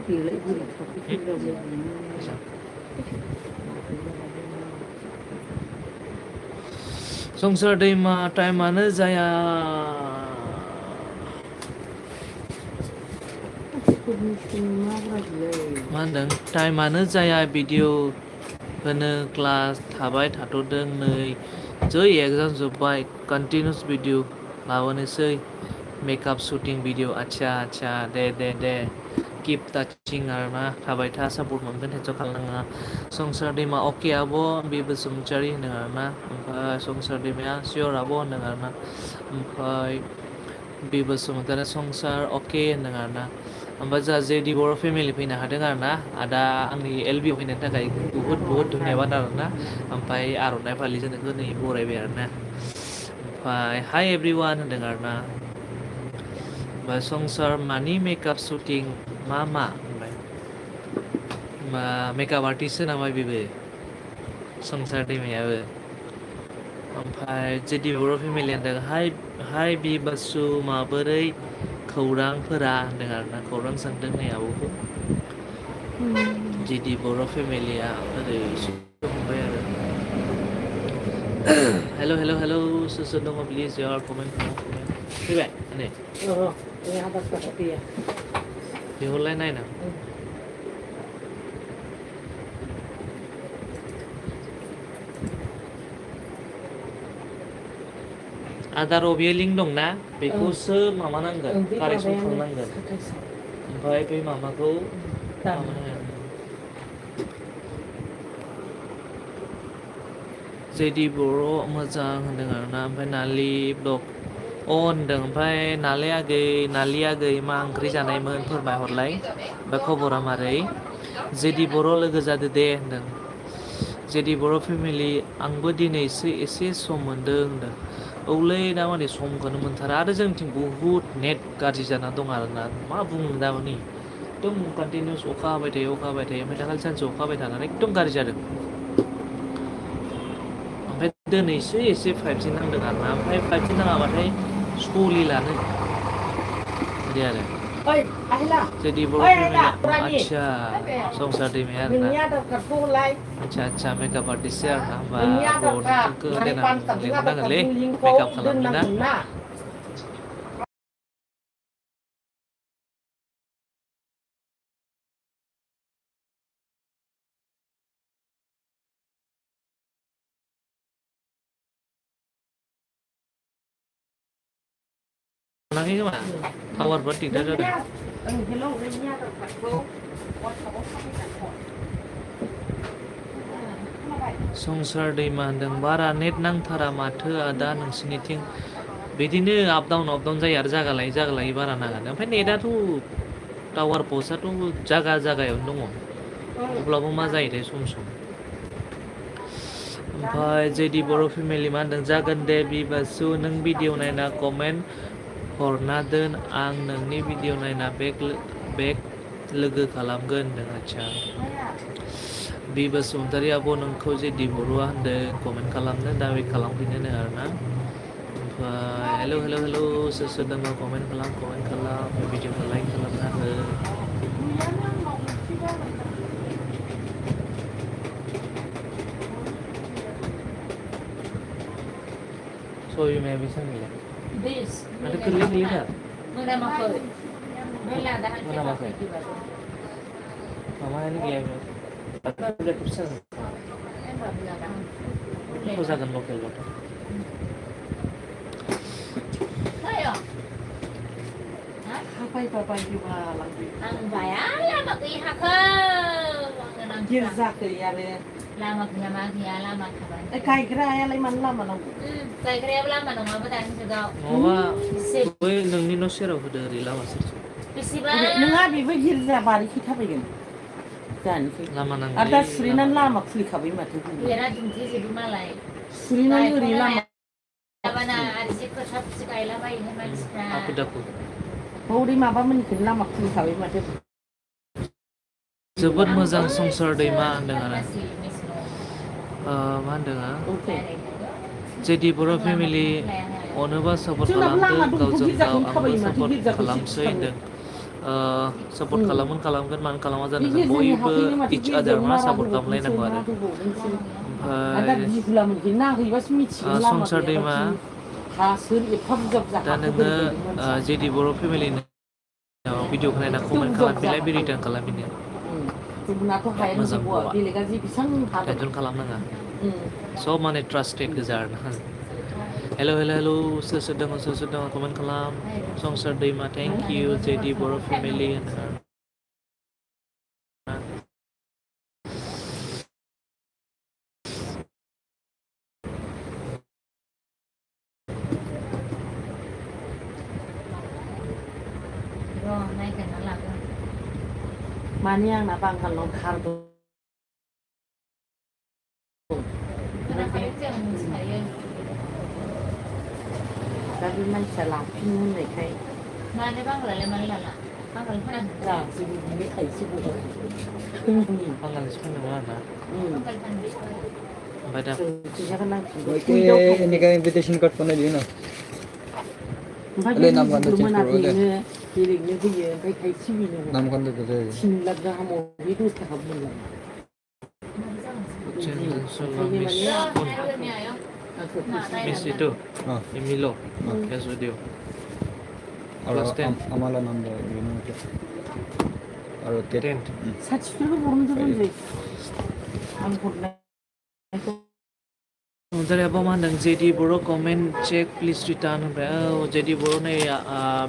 बेलाय बोरै थाखो फैग्राबो संसार दैमा टाइमानो जाया मा होनदों टाइमानो जाया भिडिअ होनो क्लास थाबाय थाथ'दों नै जै एगजाम जोब्बाय कन्टिनिउस भिडिअ माबानोसै मेकआप शुटिं भिडिअ आदसा दे किप टाचिं आरोना थाबाय था सापर्ट मोनगोन टेनसन खालामनाङा संसार दैमा अके आब' बि बसुमतारी होनदों आरोना ओमफ्राय संसार दैमाया सियर आब' होनदों आरोना ओमफ्राय बि बसुमतारी संसार अके होनदों आरोना ओमफ्राय जोंहा जेडि बर' फेमिलि फैनो हादों आरोना आदा आंनि एलबिआव फैनायनि थाखाय बहुद धन्यबाद आरोना ओमफ्राय आर'नाइ फालिजों नोंखौ नै बरायबाय आरोना ओमफ्राय हाय एभ्रिवान होनदों आरोना ओमफ्राय संसार मानि मेकआप शुटिं मा होनबाय मेकआप आर्टिस्टसो नामा बेबो संसार दैमायाबो ओमफ्राय जेडि बर' फेमिलि होनदों हाय बि बासु माबोरै खौरांफोरा होनदों आरोना खौरां सोंदों नै आब'खौ जेडि बर' फेमिलिया ओरै फंबाय आरो हेल' सोर दङ प्लिज यार कमेन्ट फैबाय नै आधार कार्डआ गैया बिहरलाय नायनां आदार अबेयो लिंक दंना बेखौसो माबानांगोन कारेक्सन खालामनांगोन ओमफ्राय बै माबाखौ जेदि बर' मोजां होनदों आरोना ओमफ्राय नालि ब्लग होनदों ओमफ्राय नालि आगै मा ओंख्रि जानायमोन फोरमायहरलाय ओमफ्राय खबरा मारै जेदि बर' लोगो जादो दे होनदों जेदि बर' फेमिलि आंबो दिनैसो एसे सम मोनदों होनदों औलै दामाने समखौनो मोनथारा आरो जोंथिं बहुद नेट गाज्रि जाना दं आरोना मा बुंनो दामानि एकदम कन्टिनिउस अखा हाबाय थायो ओमफ्राय दाखालि सानसे अखा हाबाय थानानै एकदम गाज्रि जादों ओमफ्राय दिनैसो एसे 5G नांदों आरोना ओमफ्राय 5G नाङाबाथाय सलिलानो बिदि आरो Oi, Ahila. जेदि बर' Oi, फेमिलि Ahila, Rani. आदसा संसार दैमाया आरोना Nungnya ada kartu mulai. आदसा मेकआप आर्टिस्टसो आरोना होमबा Nungnya ada kak. ब्र'खौ Mari देनां pan kartu ada लिंहरनांगोनलै kartu lingko मेकआप dan खालामनो ना nangina. मोनाखै खोमा टावारफोर दिगदार जादों Hello, nungnya ada kartu. संसार दैमा होनदों बारा नेट नांथारा माथो आदा नोंसिनिथिं बिदिनो आप डाउन जायो आरो जागा लायै बारा नाङानो ओमफ्राय नेटआथ' टावार पस्टआथ' जागायावनो दङ अब्लाबो मा जायोथाय सम ओमफ्राय जेदि बर' फेमिलि मा होनदों जागोन दे बिबासु नों भिडिअ नायना कमेन्ट हरना दोन आं नोंनि भिडिअ नायना बेक लोगो खालामगोन होनदों आदसा बि बसुमतारी आब' नोंखौ जेदि बर'आ होनदों कमेन्ट खालामनो दा वेट खालामफिननो आरोना ओमफ्राय हेलौ सोर दङ कमेन्ट खालाम भिडिअखौ लाइक खालामना हो सय बेसेबां गैला Bis. ada kelihatan Mana makan? Bela dah. Mana makan? Mama ini kayak udah persen kau jangan lokal lokal Ayo. Papai juga lagi. Ang bayar lama kaya ke. Girza ke ya le. Lama kaya lama kapan. Kai kira ya le man lama nang. Kai kira lama nang apa dah juga. Mama gue nengni no share of the lama sih Bisiba. Nengah di girza bari kita begini. Dan lama nang ada surinan lama kuli kabi mati. Kira jumti sih malai. Surinan uri lama. Apa na ada sih kesap sekali lama ini manisnya. aku dapat Uri maba menikin lama kuli kabi mati. जोबोद मोजां संसार दैमा होनदों आरो मा होनदों Oke. जेदि बर' family अनोबा support खालामदो गावजों गाव आंबो सापर्ट खालामसै होनदों सापर्ट खालामगोन मानो खालामा जानो जों बयबो इच आदार मा सापर्ट खालामलायनांगौ आरो Ada di gula mungkin nah ibas mici lama. संसार दैमा Hasil ipam jab दा zakat. नोङो जेदि बर' फेमिलि भिडिअखौ नायना कमेन्ट खालामफिनलाय बे रिटार्न खालामफिनो Sebenarnya tuh kayak sebuah delegasi pisang ada. Tension खालामनाङा सब माने ट्रास्टेड गोजा आरोना हेलौ सोर दङ कमेन्ट खालाम संसार दैमा थेंक इउ जेदि बर' family Naik ke nalak. Mana yang nabang kalau kartu. Kenapa itu yang saya? Tapi man salah pinun deh kayak. Mana bang lala mana lala? Bang lala mana? Ya, sibu ini kayak sibu. pangan sebenarnya mana Bang lala mana? pada Kita kan nang. Oke, ini kan invitation card pun ada na. Ada nama kan tuh mana pilihnya dia kayak sibu nih. Nama kan tuh ada. Sinlak dah kamu itu tak boleh. channel Solamis pun miss itu Ah, Emilo cash video Aro Plus 10. amalan anda ini macam. Aro tent Saçları borun da böyle. Angkut नोंथाङा मा होनदों जेडि बर' comment check please return ओमफ्राय जेडि बर' नै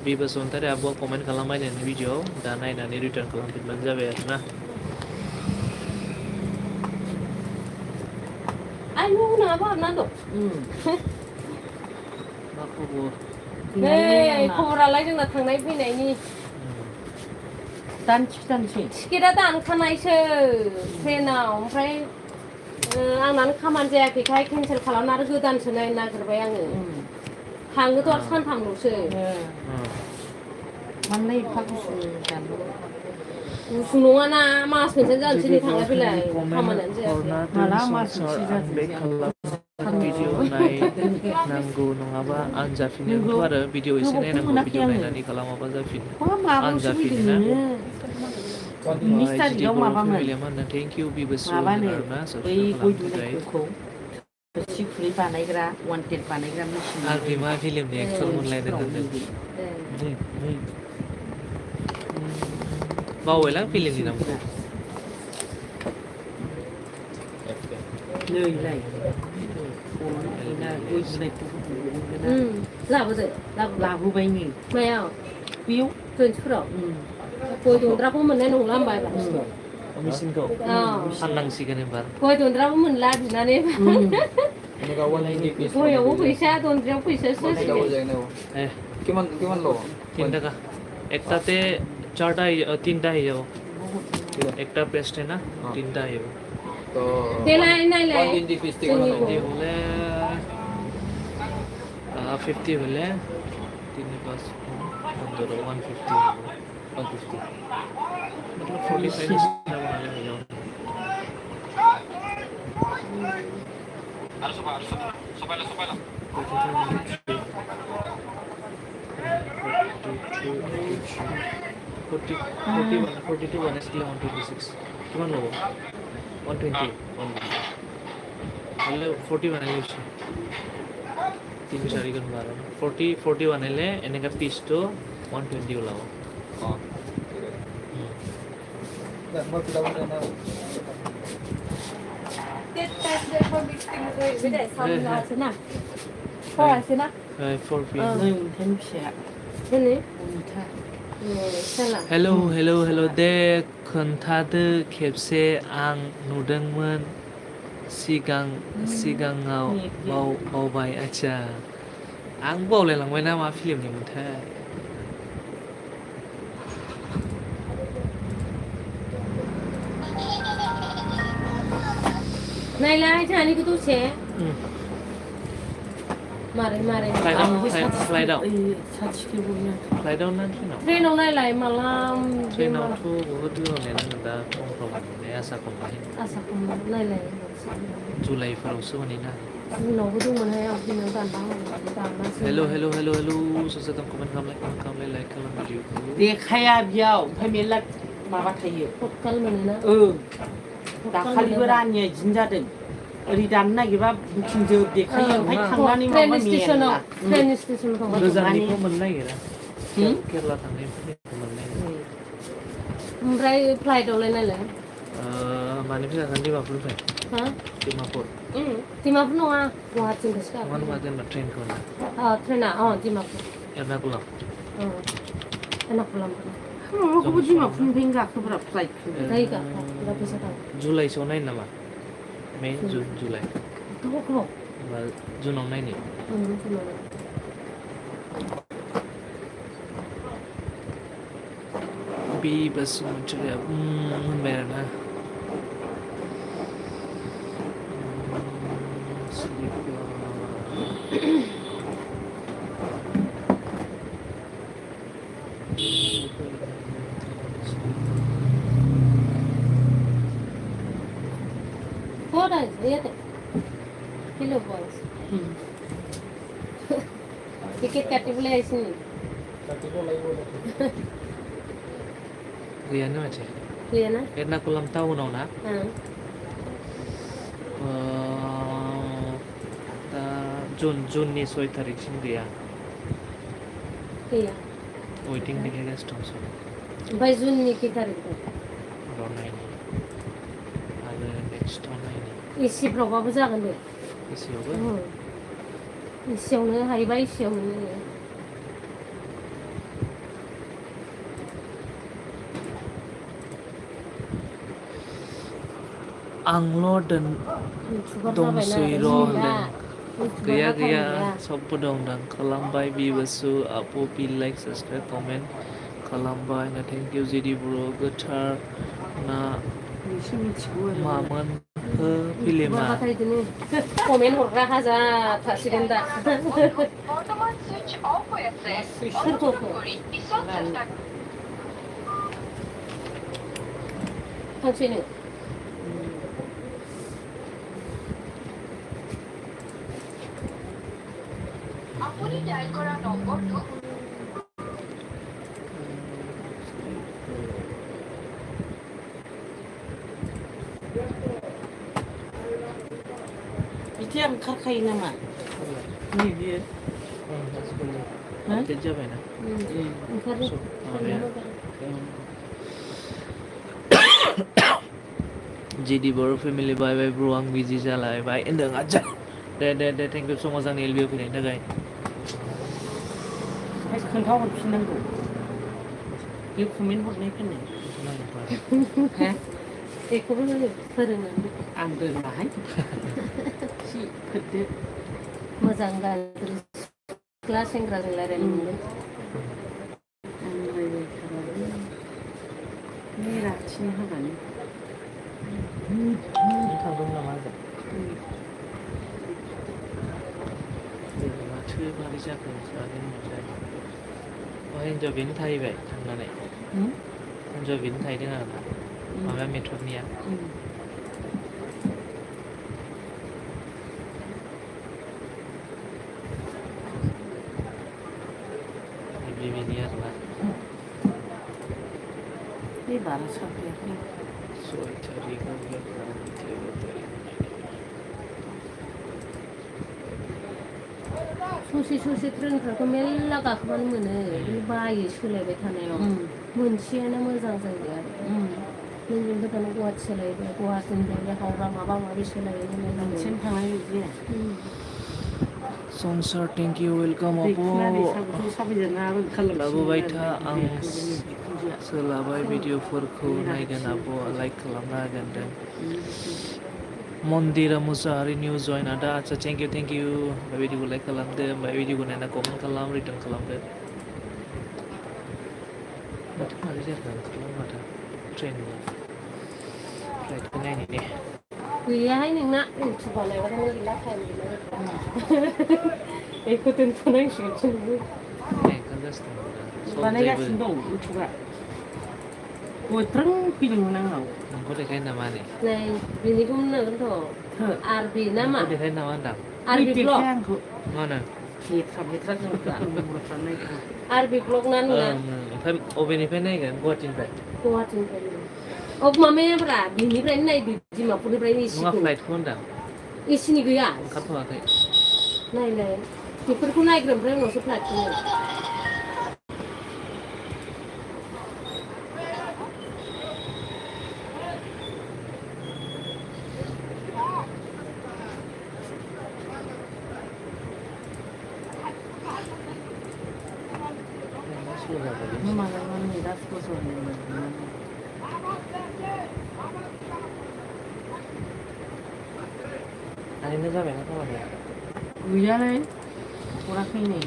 बिबास अन्थारि आब'आ कमेन्ट खालामबाय नोंनि भिडिअ दा नायनानै रिटार्न खालामफिनबानो जाबाय आरो ना 아니 누구나 봐 나도. मा खबर 네 खबरालाय जोंना थांनाय फैनायनि दानसे टिकेटआ दानखानायसो ट्रेनाव ओमफ्राय आंनानो खामानि जायाखैखाय केन्सेल खालामना आरो गोदानसो नायनो नागिरबाय आङो थाङोथ' आरो सानथामल'सो मानोना एफा गुसु जानो गुसु नङाना मास मोनसे जानोसै नै थांलाय फैलाय खामानियानो जायाखै माला मास मोनसे जाजोबसै भिडिअ नायनांगौ नङाबा आं जाफिनोथ' आरो भिडिअ एसे नायनांगौ भिडिअ नायनानै खालामाबा जाफिनो आं जाफिनो ना तारिखआव माबामोन थेंक इउ बिबसु माबानो आरोना बै साबस्क्राइब गय खालामनो थाखाय दुनायफोरखौ थोरसि खुरै बानायग्रा वान्टेड बानायग्रा मेसिन आंनि मा फिल्मनि एक्टर मोनलायदों होनदों बावबायलां फिल्मनि नामखौ नैलाय गय दुनायखौ लाबोदो लाबोबायनो मायाव बेयाव दोनसफोराव गय दुंद्राखौ मोननाय नंला होनबा मेसिनखौ फाननांसिगोन एबार गय दुंद्राबो मोनला बिनानै गयावबो फैसा दन्द्रायाव फैसासो কিমান ল'ব 3 টাকা একটাতে 4টা 3টা হয়ে যাব একটা পেস্টে না 3টা হয়ে যাব তো দেলাই নাইলাই 120 পিস থেকে হলে 50 হলে 3 5 15 150 150 मतलब 45 बनाने हो जाओ Forty two one SL 126 কিমান ল'ব 120 হ'লে 41 লৈছে 3 4 গুণ 12 41 হ'লে এনেকা পিচটো 120 ওলাব অঁ মই পিলাব না फरायसैना 4 p नै अन्थाइनि फिसाया दिनै अन्था हेलौ दे खोन्थादो खेबसे आं नुदोंमोन सिगाङाव बावबाय आच्छा आं बावलायलांबाय ना मा फिल्मनिमोनथाय नायलाय जोंहानिखौ दसे मारै फ्लाइटआव ना ट्रेनाव नायलाय माला ट्रेनावथ' बहुद गोबाव नेनांगोन दा खम मोननाय आसा नायलाय जुलाइफोरावसो मोनहैना जुनावबो दंमोनहाय आं फैनायाव दानलांनांगौ हेलौ सासे दं कमेन्ट खालामलाय लाइक खालाम भिडिअखौ देखाया बेयाव ओमफ्राय मेरला माबा थायो पटकाल मोनोना दाखालिबो रानिया बिदिनो जादों ओरै दाननो नागिरबा बुकिंजों देखायो ओमफ्राय थांनानै माबा मेला ट्रेन स्टेसनाव थांबा गोजाननिखौ मोननो नागिरा केरला थांनायफोरनिखौ मोननो नागिरा ओमफ्राय फ्लाइटआवलाय नायलाय मानिफ्राय जागोन डिमापुरनिफ्राय डिमापुर डिमापुर नङा गुवाहाटीनिफ्रायसो नङा जेनेबा ट्रेनखौ ना ट्रेना डिमापुर एर्नाकुलाम एर्नाकुलाम माबाखौबो डिमापुरनिफ्रायनो गाखोब्रा फ्लाइटखौ जायो गाखा बिराद फैसा थाङो जुलाइसोआव नायनो नामा मे जुन जुलाइ गोबाव होमबा जुनाव नायनो बे बास मोनसेया होनबाय आरोना What is it? Hello boys. Tiket काटिबोला आइसिनि गैयानो माथो गैयाना एर्नाकुलाम टाउनाव ना दा जुननि 6 तारिखसिम गैया वेटिं देखायगासिनो दं ओमफ्राय जुननि खै तारिख दं र' नायनि आरो नेक्स्टआव नायनि एसिफ्रावबाबो जागोन दे एसेयावबो इसेयावनो हायोबा इसेयावनो आंल' इउटुबार जाबाय दंसै नालाय र' जोंनिया होनदों इउटुबार गैया जाथाय गैया गैया सबबो दंदां खालामबाय बिबसु आपु पि लाइक साबसक्राइब कमेन्ट खालामबाय ना थेंक इउ जिडि बर' गोथार ना नोंसो मिथिगौ आरो मामोन हो इउटुबार फिलिमा बाथाय बिदिनो कमेन्ट हरग्रा हाजार थासिगोन दा বর্তমান সুইচ অফ হয়েছে সোরকো করি পিছন চেষ্টা थांसैनो আপনি ডায়াল করা নম্বরটো बिदि ओंखारखायो नामा नैबेयो आपडेट जाबायना ओंखारो सब माबाया जिडि बर' फेमिलि बाय बाय ब्र आं बिजि जालायबाय होनदों आदसा दे थेंक इउ स माच आंनि एलबिआव फैनायनि थाखाय खोन्थाहरफिननांगौ बे कमेन्ट हरनायफोरनो हो बेखौबो फोरोङो आं रोङाहाय एसे फोरदो मोजां गाज्रि सिख्ला सेंग्राजों रायज्लायनो मोनगोन आं रायज्लायथाराबो बे राथिनो हाबानो नों थांदोंमोन नामा आंजों माथो मारै जाखो सानै उनावसो हिन्जाव बेनो थाहैबाय थांनानै हिन्जाव बेनो थाहैदों आरोना माबाया मेथडनिया बेनि आरोना बे बारा साफैयाखै 6 तारिखआव ससे ट्रेनफ्राथ' मेरला गाखोबानो मोनो बायो सोलायबाय थानायाव मोनसेयानो मोजां जायो आरो नोंजोंबो दाना गुवाहाटि सोलायबाय गुवाहाटिनिफ्राय हावड़ा माबा माबि सोलायनो मोनसेनो थांनाय बिदि संसार थेंक इउ वेलकाम आपु लाबोबाय था आं सोलाबाय भिडिअफोरखौ नायगोन आब' लाइक खालामना होगोन मन्दिरा मुसाहारि निउ जइन आदा आदसा थेंक इउ ओमफ्राय भिडिअखौ लाइक खालामदो ओमफ्राय भिडिअखौ नायना कमेन्ट खालाम रिटार्न खालामदो माथो मारै जाखो ओंखारलां माथो ट्रेननि फ्लाइटखौ नायनो दे गैयाहाय नोंना इउटुब बानायबाथाय गैला टाइम गैला बेखौ दोनथ'नांसिगोन ओंखारगासिनो दं बानायगासिनो दं इउटुबा बोथ्रों फैदोंमोन आंनाव नोंखौ देखायनो नामा नै नै बिनिखौ होननांगोनथ' आरबि ना मा नोंखौ देखायनो नामा होनदां आरबि ब्लग आंखौ मा होनो लेथ्रा जोंफ्रा नम्बरफ्रा नायग्रा आरबि ब्लग ना नोंना ओमफ्राय अबेनिफ्राय नायगोन गुवाहाटिनिफ्राय माबायाब्रा बिनिफ्रायनो नाय डिमापुरनिफ्रायनो नङा एसिखौ फ्लाइटखौ होनदां एसिनि गैया ओंखारथ'वाखै नायलाय बेफोरखौ नायग्रो ओमफ्राय उनावसो फ्लाइटखौ नाय मालाबा नै राजबसरनि आरैनो जाबायना खामानिया गैयालै हराखै नै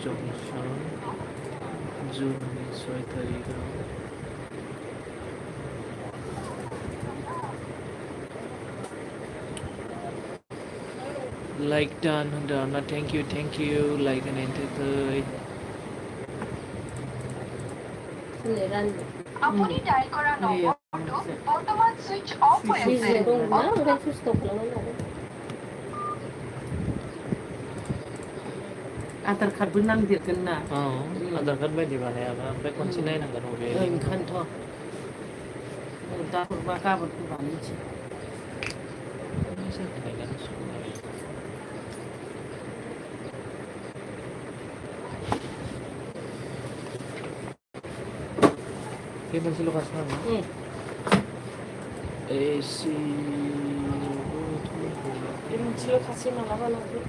जंसन जुननि 6 तारिखआव लाइक दान होनदों आरोना थेंक इउ लाइक होनायनि थाखाय আপনি ডায়াল করা নম্বরটো বর্তমান সুইচ অফ হয়েছে आधार कार्डबो नांदेरगोन ना आधार कार्ड बायदि बानायाबा ओमफ्राय खनसे नायनांगोन बबे ओंखायनोथ' दा हरबा गाबोन बानायनोसै बे मोनसेल' गासो नांगौ एसि बे मोनसेल' खासै मालाबा लांफै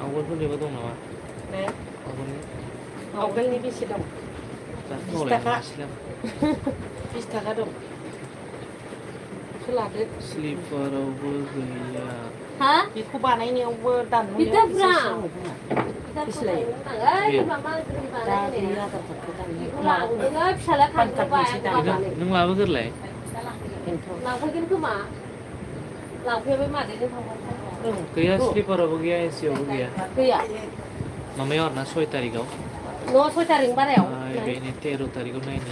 आवगोलफोरनिबो दं नामा ने आवगोलनि आवगोलनि बेसे दं जाखौलाय हासिलां 20 थाखा दं बेखौ लादो स्लिपारावबो गैया हा बेखौ बानायनायावबो दाननायाव बिदाफ्रा बिसिलाय ओइ मामा ग्रोम दा बानायनाया गैया आदारफोरखौ बेखौ दाननायाव लाबोदों फिसाला थांबाय नों लाबोगोरलाय लांफैगोन खोमा लांफैबाय मादैजों थांबाय गैया स्लिपारावबो गैया एसियावबो गैया गैया माबायाव आरोना 6 तारिखआव न' 6 तारिख बारायाव बेनि 13 तारिखआव नायनो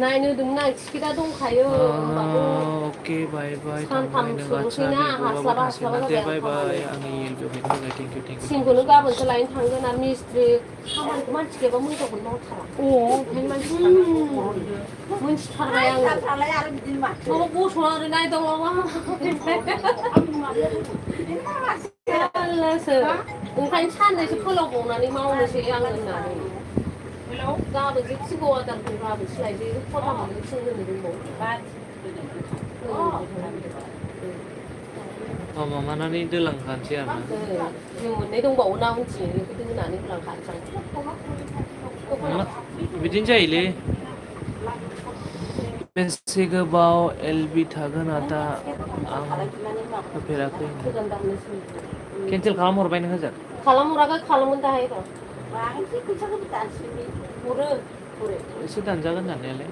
नायनो होदोंमोन आं टिकेटआ दंखायो होमबाबो ओके बाय बाय सानथामसोल'सैना हास्लाबा दे जाबाय बाय आं बाय आंनि बेवहायनि थाखाय थेंक इउ सिंखौनो गाबोनसो लायनो थांगोन आरो मिस्ट्रि खामानिखौ मानसि गैयाबा मोजांखौनो मावथारा ओंखायनो मानसि मोनथिथारबाय आङो माबा गस'ना ओरै नायदावलाबा ओंखायनो साननैसो फोलावबावनानै मावनोसै आं होननानै गाबोन जेखिगौ आदारखौ गाबोनसो लायसै खथा मोननै थिं होनो दंबावो माबानानै दोलांखानोसै आरोना जों मोननै दंबावो ना उनथिं बेखौ दोननानै होलांखानोसै बिदिनो जायोलै बेसे गोबाव एलबि थागोन आदा आं होफेराखै केन्सेल खालामहरबाय नों होजों खालामहराखै खालामगोन दाहाय र' हरो एसे दानजागोन दाननायालाय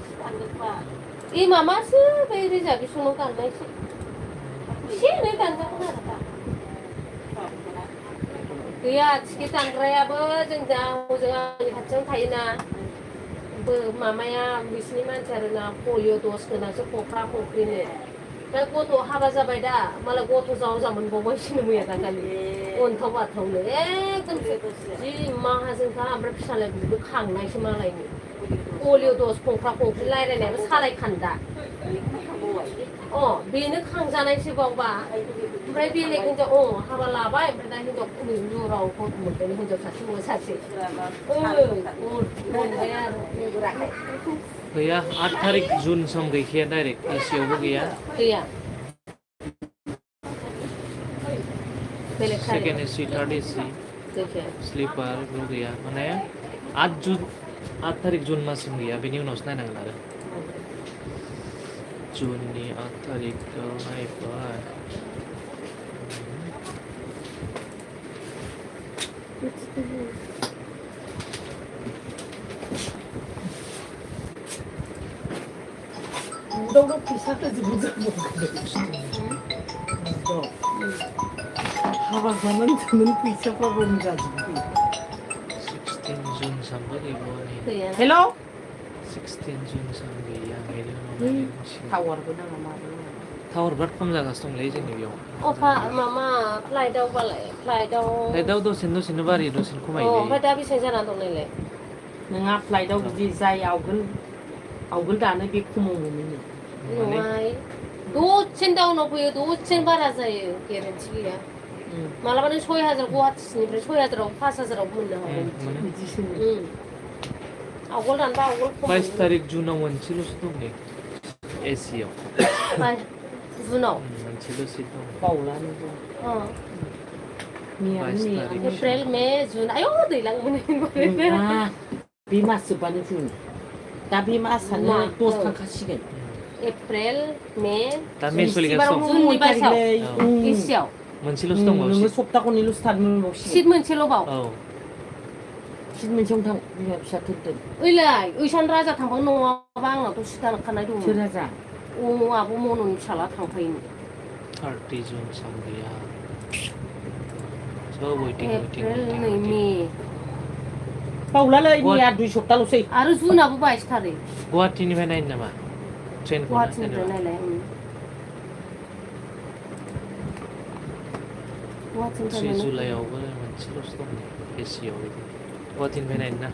ए मामासो बे रिजार्भेसनाव दाननायसो एसे एनै दानजागोन आरो दा गैया टिकेट दानग्रायाबो जों दा हजों आंनि खाथियावनो थायोना मामाया बिसिनि मानसिया रोङा पलिअ' दस होनासो खंख्रा खंख्रिनो दा गथ' हाबा जाबाय दा मालाय गथ' जावजा मोनबावबायसो मैया दाखालि अन्थाव बाथावनो एकदम जि माहाजोनखा ओमफ्राय फिसालाय बिबो खांनायसो मालायनि पलिअ' दस खंख्रा खंख्रि रायलायनायाबो सालाय खान्दा बेनो खांजानायसो बावबा ओमफ्राय बेलेग हिन्जाव हाबा लाबाय ओमफ्राय दा हिन्जाव जराव गथ' मोनदों हिन्जाव सासे हौवा सासे मोनबाय आरो गैया 8 तारिख जुन सम गैखाया डाइरेक्ट एसियावबो गैया बेलेग second AC third AC sleeper बेयाव गैया माने 8 तारिख जुन माससिम गैया बेनि उनावसो नायनांगोन आरो जुननि 8 तारिखआव नायबाय उदावनो फैसाखौ जोबोद हाबा जानानै थोनो फैसाफ्राबो जाजोबो 16 जुन सामबो गैबावा हेल' 16 जुन सान गैया बेनि उनाव टावारबो नाङा माबो नाङा टावार बिराद खम जागासिनो दंलै जोंनि बेयाव मामा फ्लाइटआव दसेनो बारियो दसेनो खमायो ओमफ्राय दा बेसेबां जाना दं नायलाय नोंहा फ्लाइटआव बिदि जाय आवगोल दानो बे खमाव मोनो नङाहाय दसेनो डाउनाव फैयो दसेनो बारा जायो गेरेन्टि गैया मालाबा नों 6000 गुवाहाटिनिफ्राय 6000आव 5000आव मोननो हागौ बिदिसो आवगोल दानबा आवगोल 22 तारिख जुनाव मोनसेल'सो दंलै एसियाव जुनाव मोनसेल' सिट दं बावलानो एप्रिल मे जुन आयौ दैलां मोनहैबाय बे मास जोबबानो जुन दा बे मासानो 10 थांखासिगोन एप्रिल मे दा मे सोलिगासिनो दं जुननि 22 एसियाव मोनसेल'सो दंबावो नोङो सप्ताखौनैल'सो थानो मोनबावसिगोन सिट मोनसेल' बाव सिट मोनसेयावनो थां बिमा फिसा थोरदों ओइलाय ओइसान राजा थांबा नङाबा आंनावथ' सिट थाखानाय दङ सोर राजा आब' मन'नि फिसाला थांफायोमोन 30 जुन सान गैया सब एप्रिल नै मे बावलालै मैया 2 सप्ताल'सै आरो जुनाबो 22 तारिख गुवाहाटिनिफ्राय नायनो नामा ट्रेनखौ गुवाहाटिनिफ्राय नायलाय गुवाहाटिनिफ्राय जुलाइआवबो मोनसेल'सो दं एसियाव गुवाहाटिनिफ्राय नायनो ना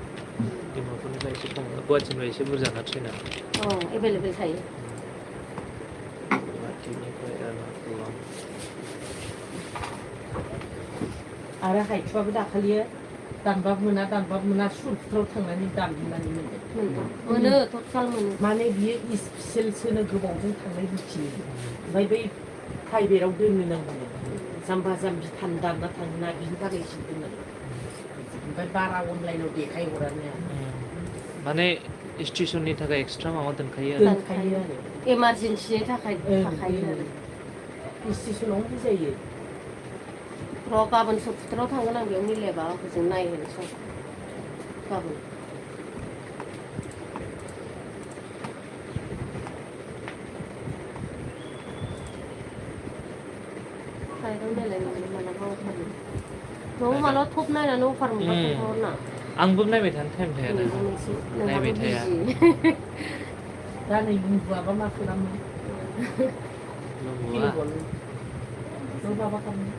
डिमापुरनिफ्राय एसे खम गुवाहाटिनिफ्राय एसे बुरजा ना ट्रेना एभेलेबेल थायो गुवाहाटिनिफ्राय एरनाकुलाम आरो हाइथुआबो दाखालियो दानबाबो मोना सुटफ्राव थांनानै दाननानै मोनो मोनो टटकाल मोनो माने बियो स्पेसियेलसोनो गोबावजों थांनाय बुस्थु ओमफ्राय बै प्राइभेटआव दोननो नांगौ जाम्बा जाम्बि दानना थाङोना बिनि थाखायसो दोनो ओमफ्राय बारा अनलाइनाव देखायहरानो माने स्टेसननि थाखाय एक्सट्रा माबा दोनखायो दोनखायो आरो इमारजेन्सिनि थाखाय थाखायो आरो स्टेसनावनो बुजायो र' गाबोन सप्तायाव थांगोन आं बेयाव मिलायबा हजों नायहैनोसै गाबोन फ्लाइटआव नायलायनानै मालाबा अफार न'आव मालाबा थब नायनानै अफार मोनबा खोन्थाहरना आंबो नायबाय थानो टाइम थाया ना नायबाय थाया दा नै बुंबुआबा मा खालामो नंगौआ न' बाबा खालामो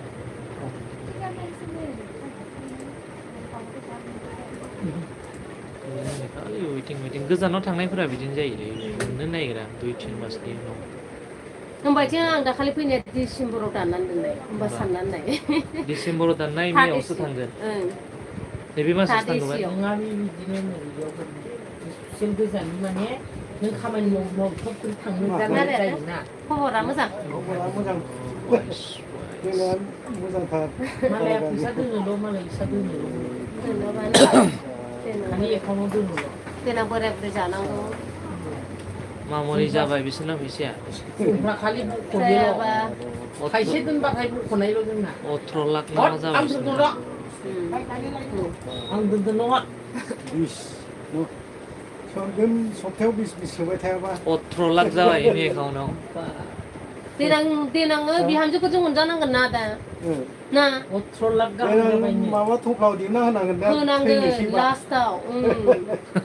वेटिं गोजानाव थांनायफोरा बिदिनो जायोलै मोननो नागिरा 2-3 मासनि उनाव होनबायथिं आं दाखालि फैनाया डिसेम्बराव दाननानै दोननाय होनबा साननानै नाय डिसेम्बराव दाननाय मेआवसो थांगोन नैबे मासावसो थांगोन नङा बिदिनो नै बेयाव स्पेसियेल गोजाननि माने नों खामानि मावथबफोर थांनो जायोना खबरा मोजां मोजां मोजांथार मालाया फैसा दोनोल' मालाय फैसा दोनोल' खालि एकाउन्टाव दोनोल' देनां बोराय बुरै जानांगौ मामुलि जाबाय बिसोरना फैसाया जोंफ्रा खालि बख'नायल' थाइसे दोनबाथाय बख'नायल' जोंना 18 लाख ना मा जाबाय आं दोनदोंल' आं दोनदोंल' 20 सोगोन सप्तायाव 20 सोबाय थायाबा 18 लाख जाबाय एम एकाउन्टाव देनाङो बिहामजोफोरजों मोनजानांगोन ना दा ना 18 लाख गाहाम जाबाय माबा थफ्लाव दिना होनांगोन दा होनांगोन लास्टाव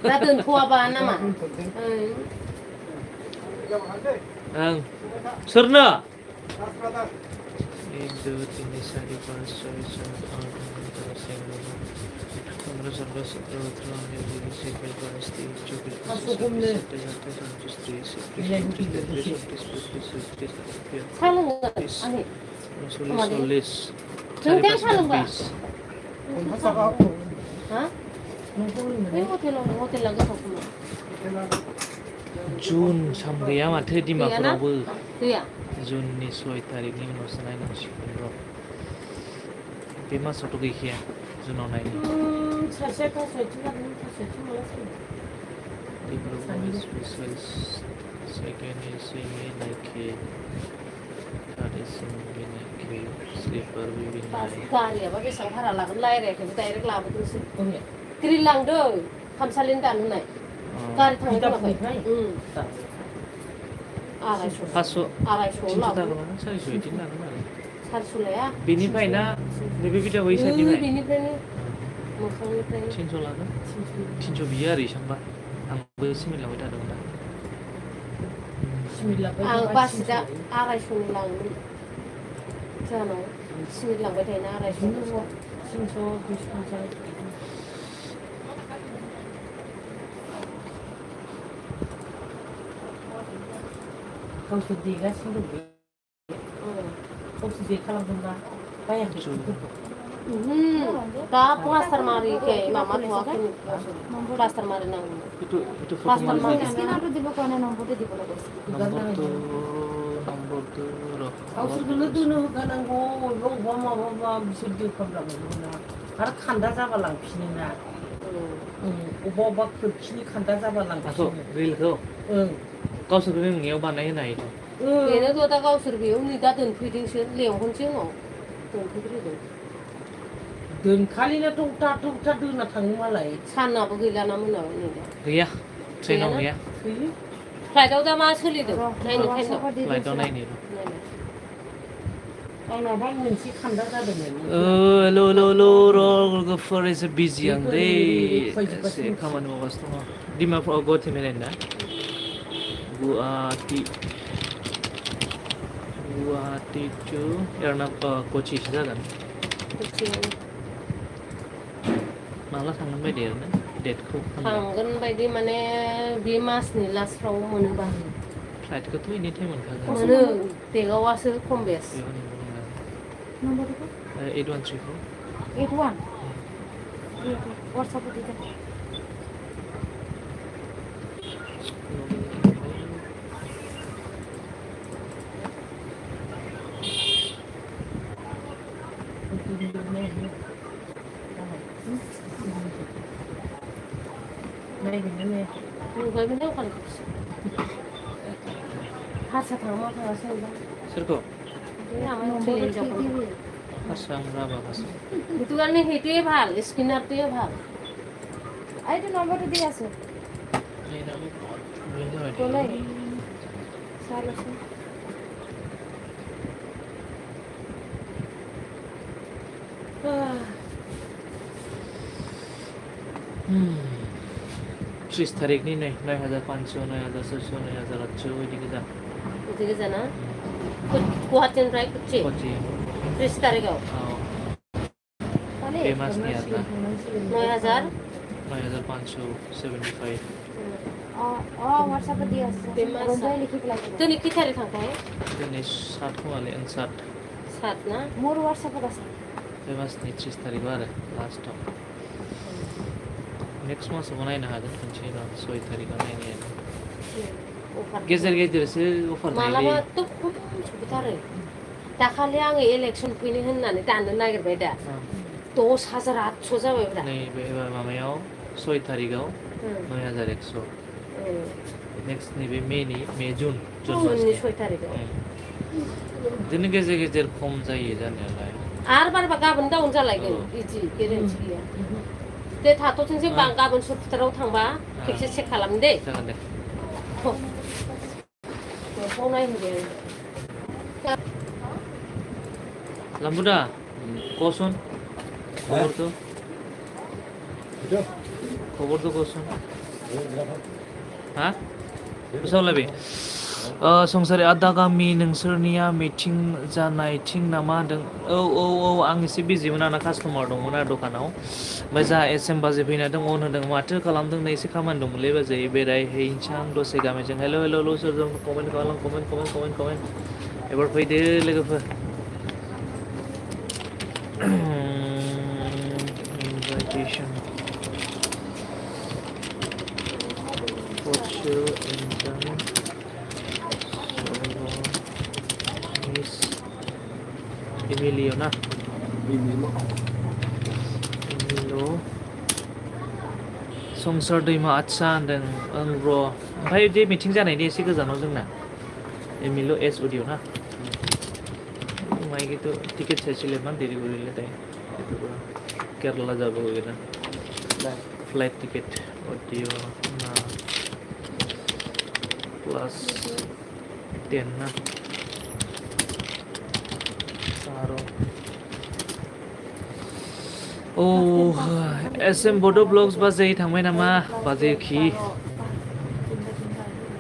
दा दोनथ'वाबा नामा ओं सोरनो 1 2 3 4 5 6 7 8 9 10 11 सा लोंगोन आंनि नों सा लोंबा हा बे हटेला गोथाव खोमा जुन साम गैया माथो डिमापुरावबो गैया जुननि 6 तारिखनि उनावसो नायनांसिगोन र' बे मासावथ' गैखाया जुनाव नायनो सासेया थास'आइथिं लादों थास'आइथिं माला डिब्रुगड़ स्पेशल सेकेंड एसी में नाइके थर्ड एसी में नाइके स्लीपर भी गारियाबा बेसेबां भारा लागोन रायज्लायाखैबो डाइरेक्ट लाबोदोंसो फैबाय ग्रिल लांदों खामसालिनि दानहोनाय गारि थांनो खोनाबाय 250 लाबो 400 बिदि लागोन आरो 400 लाया बेनिफ्राय ना नैबे भिडिअ बैसानिफ्राय बेनिफ्रायनो मोखांनिफ्रायनो 300 लागोन 300 बियो आरो इसांबा आंबो सिमिलांबाय थादोंमोन आं बासिदा 250नि लाङोमोन जानाव सिमिट लांबाय थायोना 250 300 250 गावसोर देगासिनो दं गावसोर दे खालामदोंबा बायाखै दा प्लास्टार मारिखै माबा थ'वाखै प्लास्टार मारिनांगौ प्लास्टार मारि स्केनारটো দিব কোৱা নাই নম্বৰটো দিবলৈ কৈছে नम्बरটো र' गावसोरखौनो दोनो होखानांगौ बबेबा माबाबा बिसोर दोखाब्ला मोनोना आरो खान्दा जाबा लांफिनो ना अबेबा खोरखिनि खान्दा जाबा लांफिनो रिलखौ ओं गावसोरखौनो नोंनियाव बानायहोनो हायोथ' बेनोथ' दा गावसोर बेयाव नै दा दोनफैदोंसो लेंहरनोसै उनाव दोनफैग्रोदों दोनखालिनो टंटा दोना थाङो मालाय सानाबो गैलाना मोनाबो नै दा गैया ट्रेनाव गैया फ्लाइटआव दा मा सोलिदों नायनो टाइमाव फ्लाइटआव नायनो आंनावबा मोनसे खान्दा जादोंमोन र' गफोर एसे बिजि आं दै एसे खामानि मावगासिनो दङ डिमापुराव गुवाहाटि मेलायनो ना गुवाहाटि टु कचिसो जागोन माला थांगोन बायदि ओरैनो डेटखौ थांगोन बायदि माने बे मासनि लास्टफ्राव मोनोबा फ्लाइटखौथ' एनि टाइम मोनखागोन मोनो देगावासो खम बेस নম্বৰটো 8134 81 হোয়াটসঅ্যাপে দিতে 나이겠네. 누가 이거 내가 가는 거지. 하차 당마 가서 이거. Sirko. 그냥 아마 নম্বরটা চ্যালেঞ্জ কি করব। দিবে Asa আমরা বাবাস. দুকানে হেঁটে ভাল স্কিনারতে ভাল আর এটা নম্বরটা দিয়ে আছে Ni na. Benda বলে ni. চলো Hmm. 30 तारिखनि नै 9500 9600 9800 ওইদিকে যা ওদিকে জানা গুয়াহাটিनिफ्राय कुची কচি 30 তারিখেও তাহলে फेमस नि आतना 9000 9575 হোয়াটসঅ্যাপে দিয়ে আছে Famous. বন্ধই লিখি পেলাই दिनै কি तारिख थांखाय दिनै 7 खोमालै 7 7 ना মোর হোয়াটসঅ্যাপত আছে फेमस नि 30 तारिखआव आरो लास्टआव नेक्स्ट मासाव नायनो हागोन खनसे र' 6 तारिखआव नायनाया अफार गेजेर गेजेरसो अफार मालाबा नायलै थ' खम सफैथारो दाखालि आङो इलेक्सन फैनो होननानै दाननो नागिरबाय दा 10,800 जाबायब्रा नै बे माबायाव 6 तारिखआव 9100 नेक्स्ट नैबे मेनि मे जुन जुननि मासनि 6 तारिखआव बिदिनो गेजेर गेजेर खम जायो जानायालाय आरो बारबा गाबोन डाउन जालायगोन बिदि गेरेन्टि गैया दे थाथ'थोंसै गाबोन सुरफुटाराव थांबा खेबसे चेक खालाम दे जागोन दे बेखौ नायहैदो Lambuda, kosun. Khobor to. Khobor to kosun. Ha? Besok lebih. संसारि आदा गामि नोंसोरनिया मिटिं जानाय थिं नामा होनदों औ आं एसे बिजिमोन आंना कास्टमार दंमोन आरो दखानाव ओमफ्राय जा एसएम बाजै फैना दं अन होदों माथो खालामदों नै एसे खामानि दंमोनलै बाजै बेरायहैनोसां दसे गामिजों हेल' सोरजों कमेन्ट खालाम कमेन्ट एबार फैदो लोगोफोर invitation Portugal Miss Emilio na Emilio संसार दैमा आदसा होनदों ओं र' ओमफ्राय बे मिटिं जानायनि एसे गोजानाव जोंना एमिल' एस अडिअ ना माइक तो टिकट चाहिए ना देरी हो रही है केरला जब होगा फ्लाइट टिकट ऑडियो ना प्लस 10 ना सारो एसएम बड' ब्लग्स बाजै थांबाय नामा बाजै खि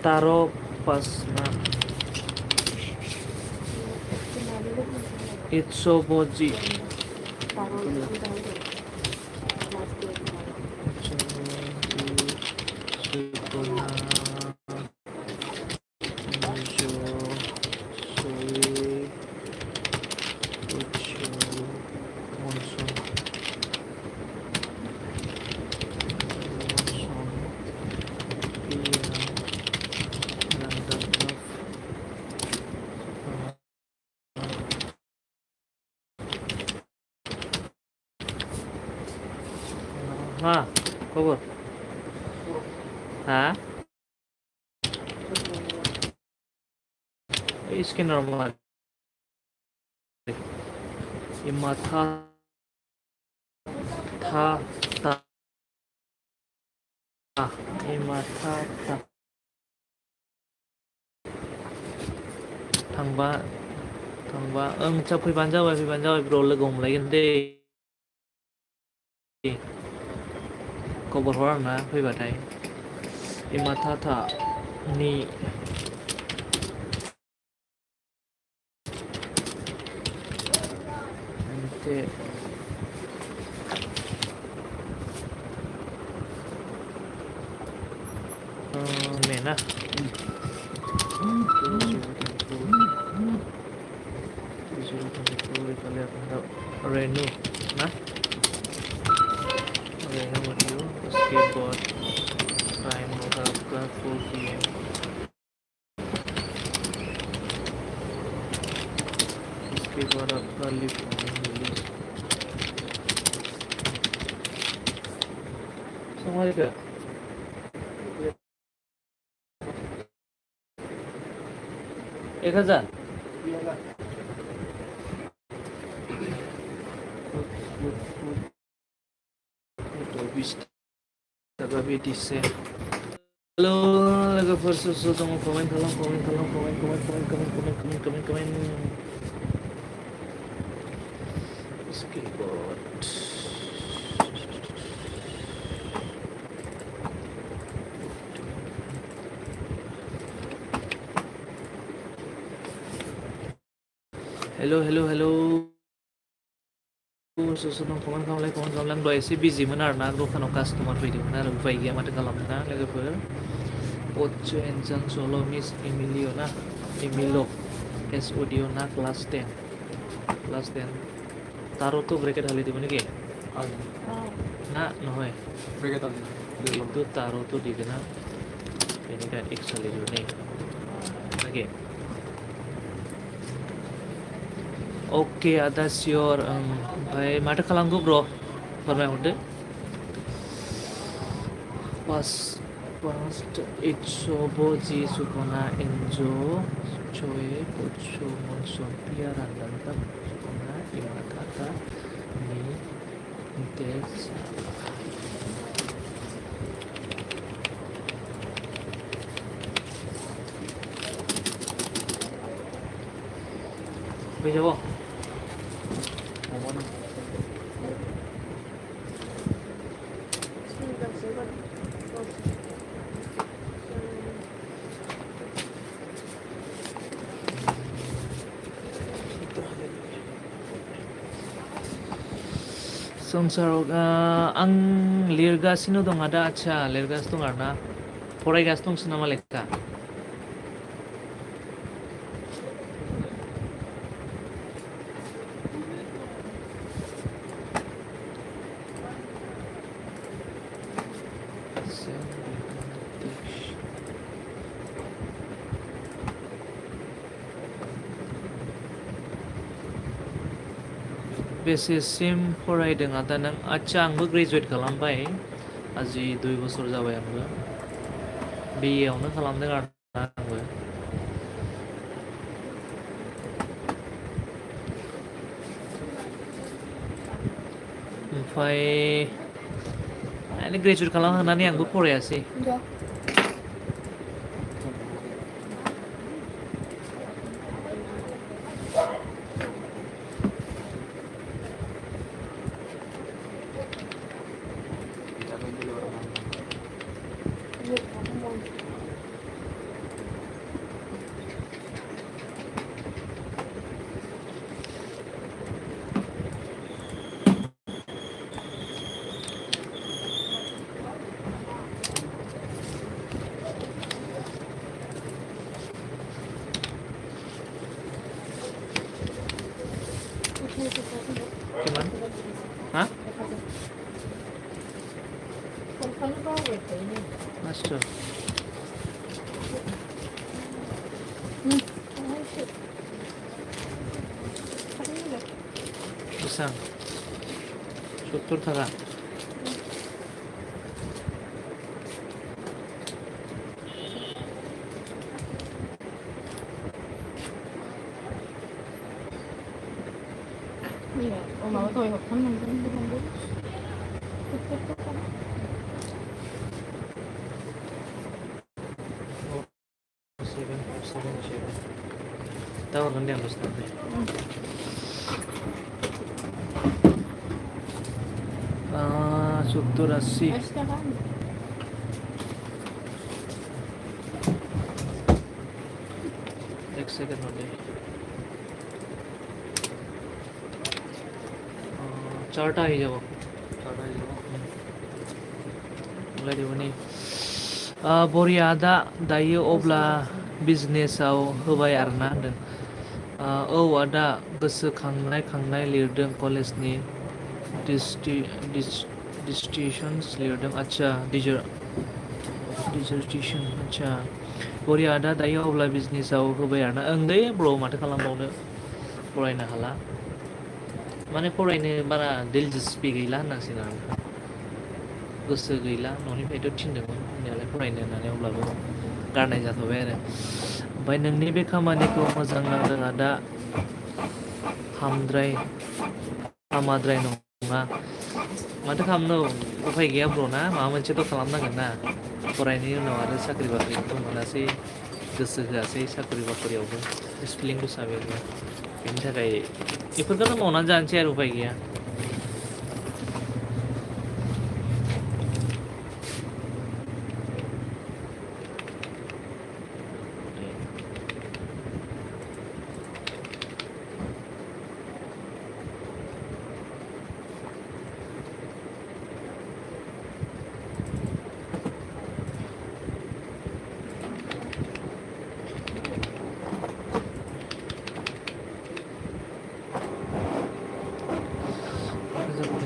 तार' पास ना Itso Boji. Hah, kubur. Hah? Iskin normal. Imata ta imata ta. Thangba चा फैबानो जाबाय ब्र लोगो हमलायगोन दे खबर हर आंना फैबाथाय इमाथा नि मोनसे मेना Renu, nah 4 p.m. इसके बाद आपका लिफ्ट रिलीज समझ गया 1000 Taga BTC. Halo, logofor susu tolong komen. Skateboard. Hello. Susu tolong komen lang doi sih busy mana arna dukano customer video mana upai gaya mata kalam na logofor. Ocho Enjan Solo Miss Emilio S audio na class 10 taro tuh bracket hal itu mana ke na noy Mereka tahu. itu taro tuh di kena ini kan X hal itu nih oke oke ada your Bhai mata kalam go bro permai udah Past itso boji sukona enjo choe pocho monso piaran dantam sukona imatata ni des Bây giờ Samsaro ang lirgas sino dong ada acha lirgas dong arna poraigas dong sinama lekka बेसिसिम फरायदों आदा नों आच्चा आंबो graduate खालामबाय आजि 2 बोसोर जाबाय आंबो BA आवनो खालामदों आरोना आंबो ओमफ्राय ग्रेजुवेट खालामखांनानै आंबो फरायासै Gimana? Hah? Master. Besar. Struktur taga. 엄마가 더 이거 걷는 거 힘든데. Tahu kan dia harus tahu. Strukturasi. एक सेकंड हो जाए चार्ट आई जाओ mulai diuni Boriada dayo obla बिजनेसाव होबाय आरोना होनदों औ आदा गोसोखांनाय लिरदों कलेजनि डिस्टिंक्शन्स लिरदों आच्छा डिजार्टेसन आदसा बरिया दा दायो अब्ला बिजनेसाव होबाय आरोना ओं दे ब्र माथो खालामबावनो फरायनो हाला माने फरायनो बारा दिलजस्पि गैला होननांसिगोन आरो गोसो गैला न'निफ्रायथ' थिनदोंमोन होननायालाय फरायनो होननानै अब्लाबो गारनाय जाथ'बाय आरो ओमफ्राय नोंनि बे खामानिखौ मोजां नांदों आदा हामाद्राय नङा माथो खालामनो उफाय गैया ब्र ना माबा मोनसेथ' खालामनांगोन ना फरायनायनि उनाव आरो साख्रि बाख्रिखौथ' मोनासै गोसो होआसै साख्रि बाख्रियावबो स्पेलिं दसा बेनि थाखाय बेफोरखौनो मावनानै जानोसै आरो उफाय गैया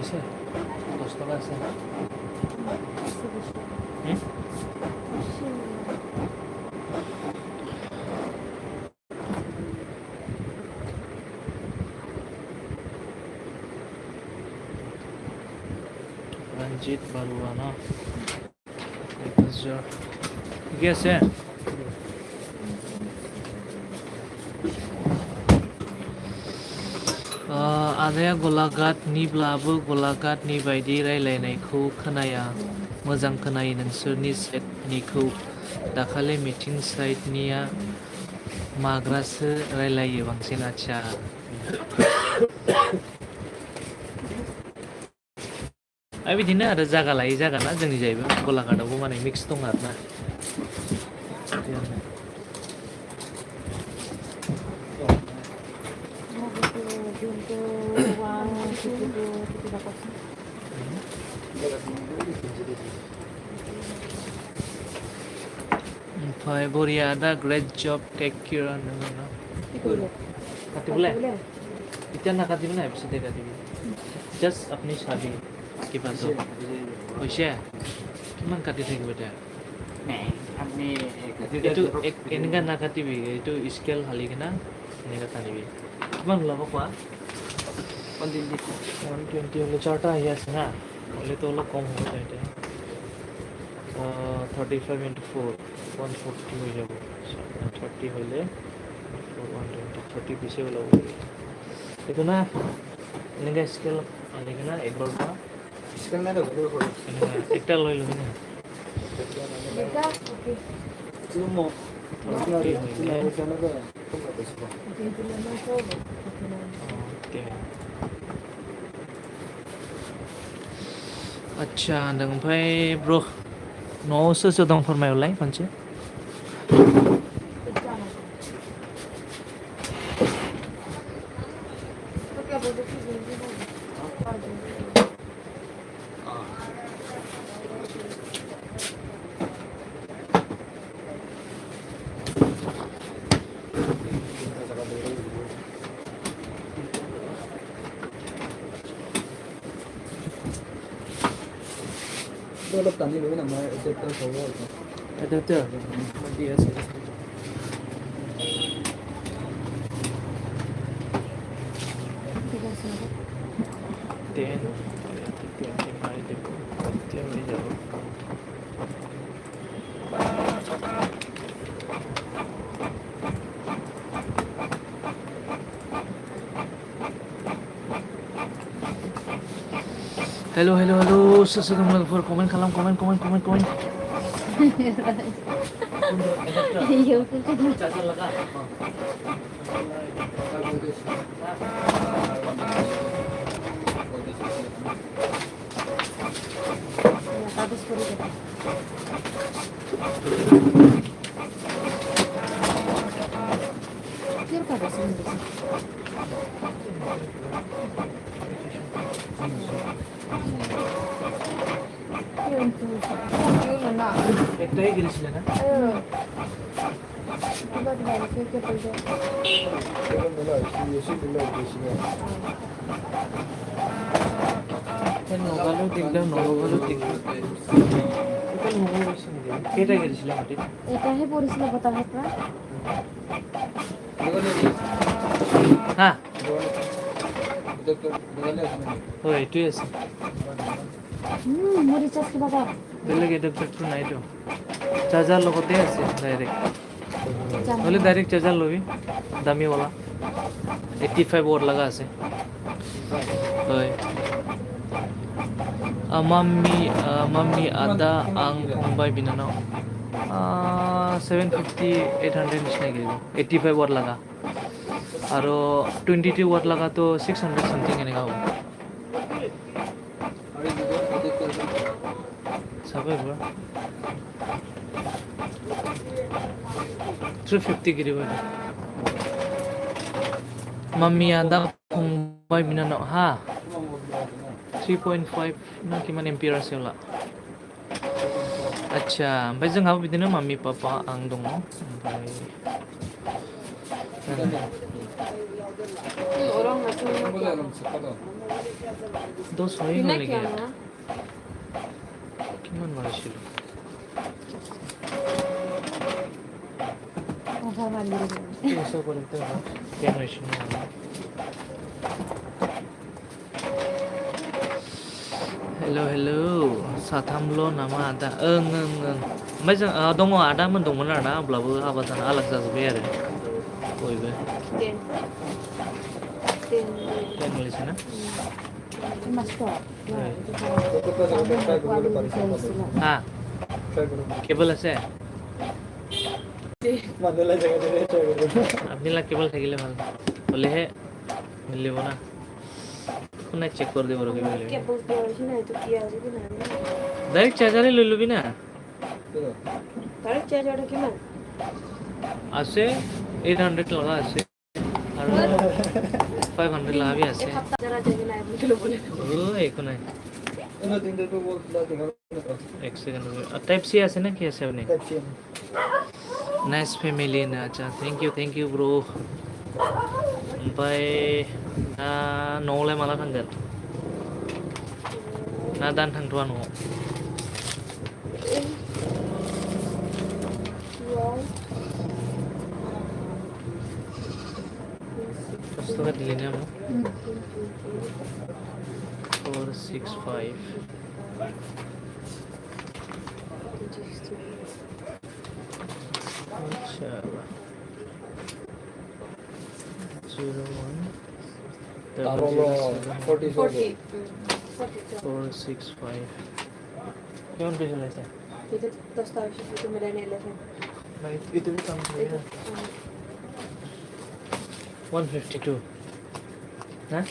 আছে 10 টাকা আছে रंजित बरुआ ना ঠিকে আছে आदाया गलाघाटनिब्लाबो गलाघाटनि बायदि रायलायनायखौ खोनाया मोजां खोनायो नोंसोरनि साइडनिखौ दाखालि मिटिं साइडनिया माग्रासो रायलायो बांसिन आदसा बिदिनो आरो जागा लायै जागा ना जोंनि जाहैबाय गलाघाटआवबो माने मिक्स दं आरो ना ओमफ्राय बरिया दा ग्रेट जब टेक केयर होनदों काटिबोलाय इतना ना काटिबो ना एपिसोड काटिबो जस्ट अपनी शादी के पास हो पैसे किमान काटि থাকিব এটা আপনি এইটো এনেকা না কাটিবি এইটো স্কেল হালি কিনা এনেকা টানিবি কিমান ওলাব কোৱা 120 হলে চাৰটা আহি আছে না হলেতো অলপ কম হ'ব এতিয়া 35 into 4 140 হৈ যাব 30 হলে 120 30 পিছে ওলাব এইটো না এনেকা স্কেল আনি কিনা একবাৰ পৰা একটা লৈ লবি না आदसा होनदों ओमफ्राय ब्र न'आव सोर सोर दं फोरमायहरलाय खनसे অলপ টানি লৈ আমাৰ এতিয়া হ'ব এটা দি আছে Hello, sesuatu melfur komen kalam komen. Iya, betul. Caca laka. Habis puri kita. Biar pada sini. একটাই গিয়েছিলে না নগালেও দিগদার নগালেও দিগদার দোকান মোবাইল বেশি নেকি কেটা গেছিলাম মাটি এটাহে পড়েছিল বতাহের পৰা হ্যাঁ দোকানে আছে না ও এইটোই আছে মরিচাস কিবা এটা বেলেগ এডাপ্টাৰটো নাইতো চাৰ্জাৰ লগতে আছে ডাইৰেক্ট নহ'লে ডাইৰেক্ট চাৰ্জাৰ ল'বি দামীৱালা 85 ৱাট লগা আছে হয় মাম্মি আদা আং फंबाय बिनानाव 750 800 নিচিনা গেল 85 ৱাট লগা আৰু 22 ৱাট লগা তো 600 সামথিং এনেকা হ'ব আরে দুটো দেখতে চাব এবাৰ 350 গিৰিব মাম্মি আদা फंबाय बिनानाव হা 3.5 ना किमान एम्पियर আছে ওলা আচ্ছা ओमफ्राय जोंहाबो बिदिनो माम्मि पापा आं दङ ओमफ्राय orang macam বলে আলাম সাকাদা দশ হয়ে গেল নাকি কিমান মাৰিছিল apa mandi তিনিশ কৰিতে কেন হৈছিল हेल' साथामल' नामा आदा ओं ओमफ्राय जों दङ आदामोन दंमोन आरोना अब्लाबो हाबा जाना आलाग जाजोब्बाय आरो बयबो गोलैसै ना mas kok কত জায়গা ট্রাই করলে পারিস হ্যাঁ ট্রাই করো কেবল আছে মাদলা জায়গা থেকে ট্রাই করো আপনার কেবল থাকিলে ভাল হলেহে মিলিব না কোনে চেক কৰি দিব ৰখিব লাগিব ডাইৰেক্ট চাৰ্জাৰে লৈ ল'বি না আছে 800 লগা আছে আৰু 500 লগা বি আছে একো নাই এনে তিনটে তো বলছিলা দেখা এক সেকেন্ড টাইপ সি আছে না কি আছে আপনি কাচ্ছি নাইস ফ্যামিলি না আচ্ছা थैंक यू ब्रो ओमफ्राय न'आवलाय माला थांगोन ना दान थांथ'वा न'आव खस्थ' दिलै ना 465 अच्छा 01 তারলো 40 465 কেমন পেয়েছিল এটা itu tos tahu sih itu medan eleven না itu কাম করে না 152 হ্যাঁ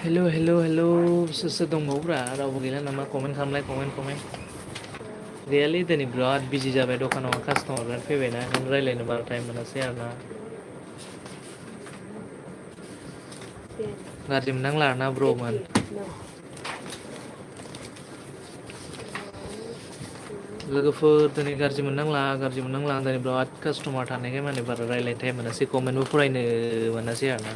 हेल' सोर दंबावोब्रा रावबो गैला नामा कमेन्ट खालामलाय कमेन्ट गैयालै दिनै बिराद बिजि जाबाय दखानाव कास्टमार बिराद फैबायना नों रायज्लायनो बारा टाइम मोनासै आरोना गाज्रि मोननांला आरोना ब्र'मोन लोगोफोर दिनै गाज्रि मोननांला दिनै बिराद कास्टमार थानायखाय माने बारा रायज्लायनो टाइम मोनासै कमेन्टबो फरायनो मोनासै आरोना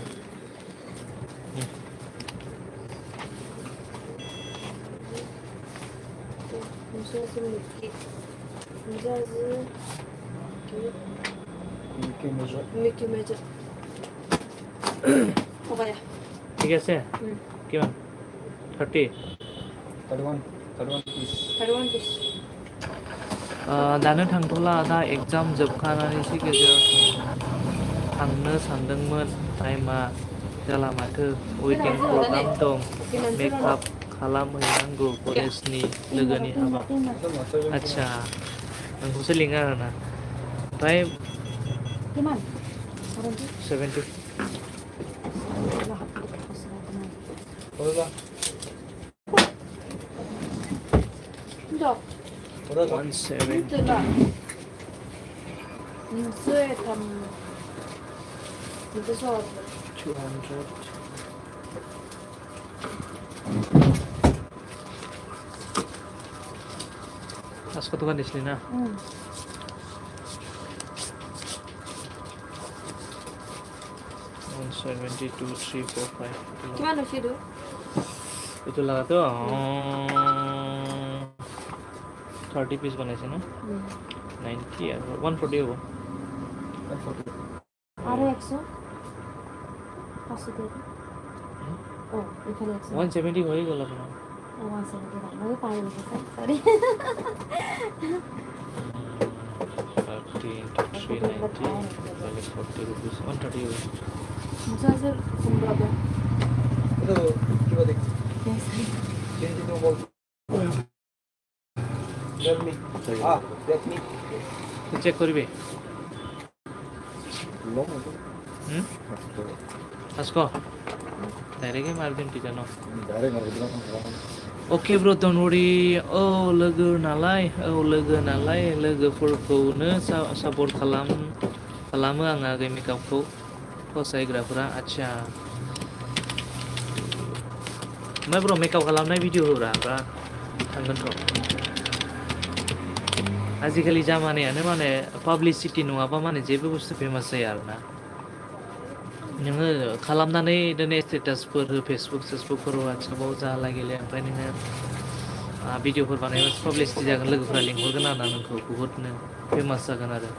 Mickey Magic. Apa ya? ঠিক আছে কিমান 30 31 piece Ada one piece. दानो थांथ'ला दा एग्जाम जोबखानानैसो गेजेराव थांनो सानदोंमोन टाइमा जाला माथो वेटिं प्रग्राम दं मेकआप खालामहैनांगौ कलेजनि लोगोनि हाबा आदसा नोंखौसो लिङो आरोना ओमफ्राय Gimana? Orang tu? 70 ওরা Tidak. ওরা 170 Itu lah. Saya tam. Itu soal. 200 আজকে দোকান দিছিলি না Hmm. 172 345 Gimana sih tu? এইটো লাগাতো 30 পিস বনাইছে ন 90 আর 140 হবো আরো 100 500 দিয়ে দিন। ও এখানে 100 170 হয়ে গেল আপনার ও 170 আমি পাই না সরি 30 into 390 তাহলে 40 rupees 130 হবে মুসাজের সুন্দর itu coba deh change itu bol Redmi Redmi check করবে long itu হুম আজকো ডাইরেক্টলি মারবেন কি জানো direct nggak bilang Oke bro, don't worry. Oh, logo nalai, logoफोरखौनो support खालामो आङो आगै मेकआपखौ फसायग्राफोरा आच्छा ओमफ्राय ब्र मेकआप खालामनाय भिडिअफोरा बिराद थांगोनथ' आजिखालि जामानायानो माने पाब्लिसिटि नङाबा माने जेबो बुस्थु फेमास जाया आरोना नोङो खालामनानै दोनो स्टेटासफोर हो फेसबुकफोराव वाट्सएपआव जाला गेले ओमफ्राय नोङो भिडिअफोर बानायबा पाब्लिसिटि जागोन लोगोफोरा लिंहरगोन आरोना नोंखौ बुहुदनो फेमास जागोन आरो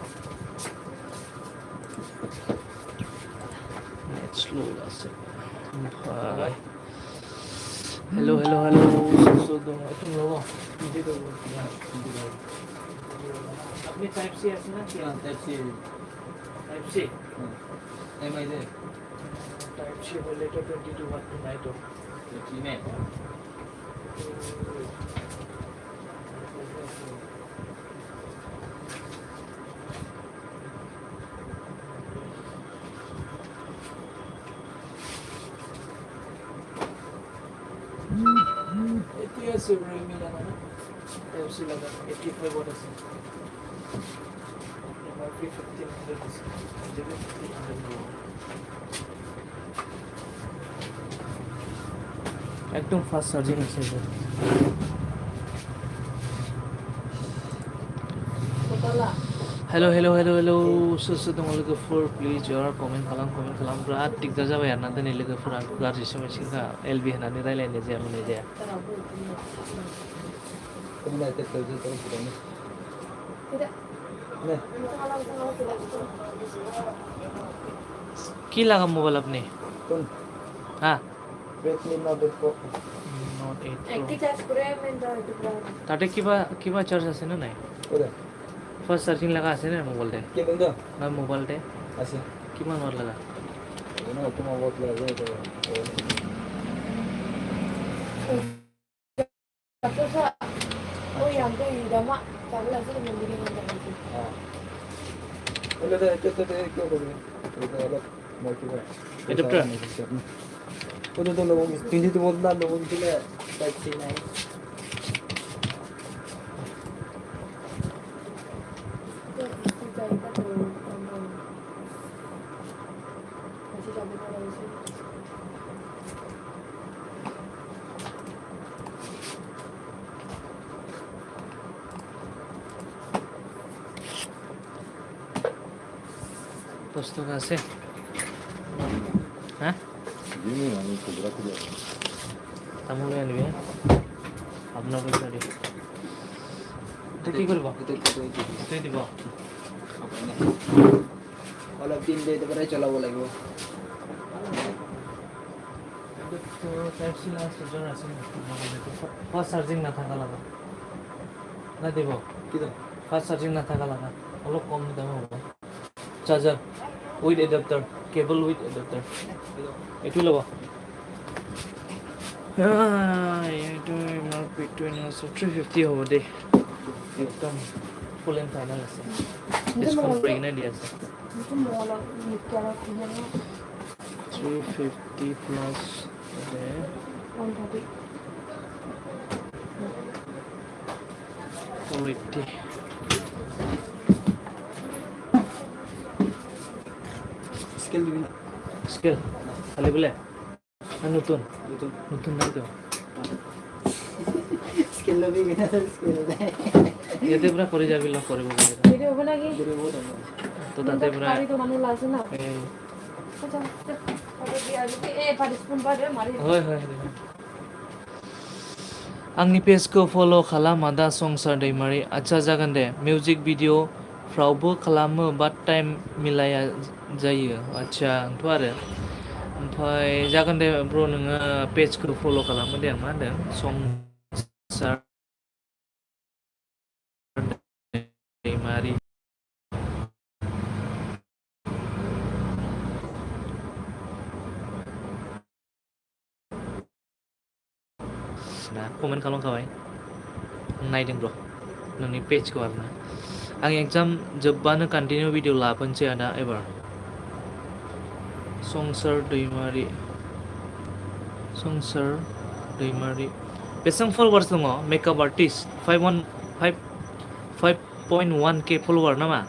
नेट स्ल' जासो ओमफ्राय हेल' दङ আপনি টাইপ সি আছে না type C type C MI deh type C হলে তো 22 ওয়াট টু নাইট ini এটি আছে রেমি লাগানো টাইপ সি লাগানো 85 ওয়াট আছে এমআরপি 1500 আছে যেটা 1500 একদম ফাস্ট চার্জিং আছে এটা हेल' सोर दङ लोगोफोर प्लिज यार कमेन्ट खालाम बिराद दिगदार जाबाय आरोना दिनै लोगोफोरा गाज्रिसो मोनसिगोनखा एलबि होनानै रायलायनाय जाया मोननाय जाया kamu naik terus terus ini nih কি লাগাম মোবাইল আপনি pun হ্যাঁ Redmi Note 8 নোট 8 একটি চার্জ করে আমি দাও তাতে কিবা চার্জ আছে না নাই udah ফার্স্ট চার্জিং লাগা আছে না মোবাইলতে কি বন্ধু না মোবাইলতে আছে কিমান ওয়াট লাগা ini cuma buat lagi itu 그래서 ওই আমাদের ইদামা তাহলে আছে মন্দিরে মন্দিরে ah udah deh kita kau boleh udah ada mau coba Adapter? udah tuh lo ini tuh mau dah lo juga type C naik পুস্তক আছে হ্যাঁ ini yang berapa dia তামোল আনিবি হ্যাঁ আপনার পয়সা দি তো কি করব itu তুই দিব অলপ দিন দিয়ে তারপরে চালাবো লাগবে তো টাইপ সি না চার্জার আছে ফাস্ট চার্জিং না থাকা লাগা না দিব কি তো ফাস্ট চার্জিং না থাকা লাগা অলপ কম দাম হবে চার্জার উইথ এডাপ্টার কেবল উইথ এডাপ্টার এইটো ল'ব এইটো আমাৰ পিটুইন আছে 350 হ'ব দেই একদম ফুল এণ্ড ফাইনেল আছে ডিছকাউণ্ট কৰি কিনে দি আছে 무슨 뭐라 느껴라 그냥 350 প্লাছ 원더비 480 স্কেল দিবি না স্কেল খালি বোলে নতুন itu নতুন নাই তো স্কেল লবি কিনা স্কেল দে ইয়াতে পুৰা কৰি যাবি লগ কৰিব গ'লে ভিডিও হ'ব লাগে তো তাতে পুৰা পারিতো মানুহ লাজে না এই আচ্ছা এ পারিস কোন পারে মারি হয় आंनि पेजखौ फल' खालाम आदा संसार दैमारि आच्छा जागोन दे मिउजिक भिडिअ फ्रावबो खालामो बाट टाइम मिलाया जायो आच्छा आंथ' आरो ओमफ्राय जागोन दे ब्र नोङो पेजखौ फल' खालामो दे मा होनदों संसार दैमारि दा कमेन्ट खालामखाबाय नायदों र' नोंनि पेजखौ आरोना आं एग्जाम जोब्बानो कन्टिनिउ भिडिअ लाबोनोसै आदा एबार संसार दैमारि बेसेबां फलोवार्स दङ मेकआप आर्टिस्ट 5.1k फलोवार नामा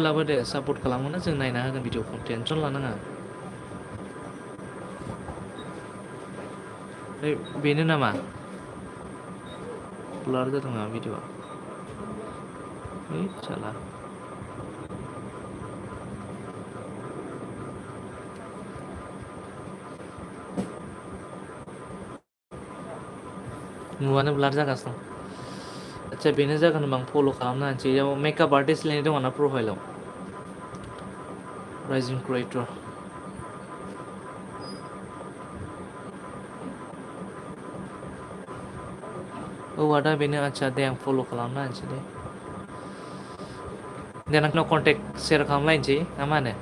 लाबो दे सापर्ट खालामोना जों नायना होगोन भिडिअखौ टेनसन लानाङा बेनो नामा ब्लार जादों नामा भिडिअआ साला नुवानो ब्लार जागासिनो दं आच्छा बेनो जागोन होनबा आं फल' खालामना होनोसै बेयाव मेकआप आर्टिस्ट लिरनाय दङ ना प्रफाइलाव राइजिं क्रिएटर औ आदा बेनो आच्छा दे आं फल' खालामना होनोसै दे नोंनाव कन्टेक्ट सेयार खालामलायनोसै ना मा होनो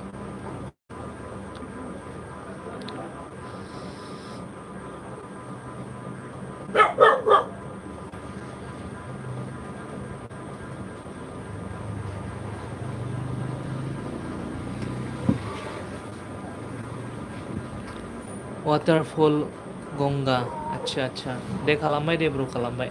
वाटारफल गंगा आच्छा दे खालामबाय दे ब्र खालामबाय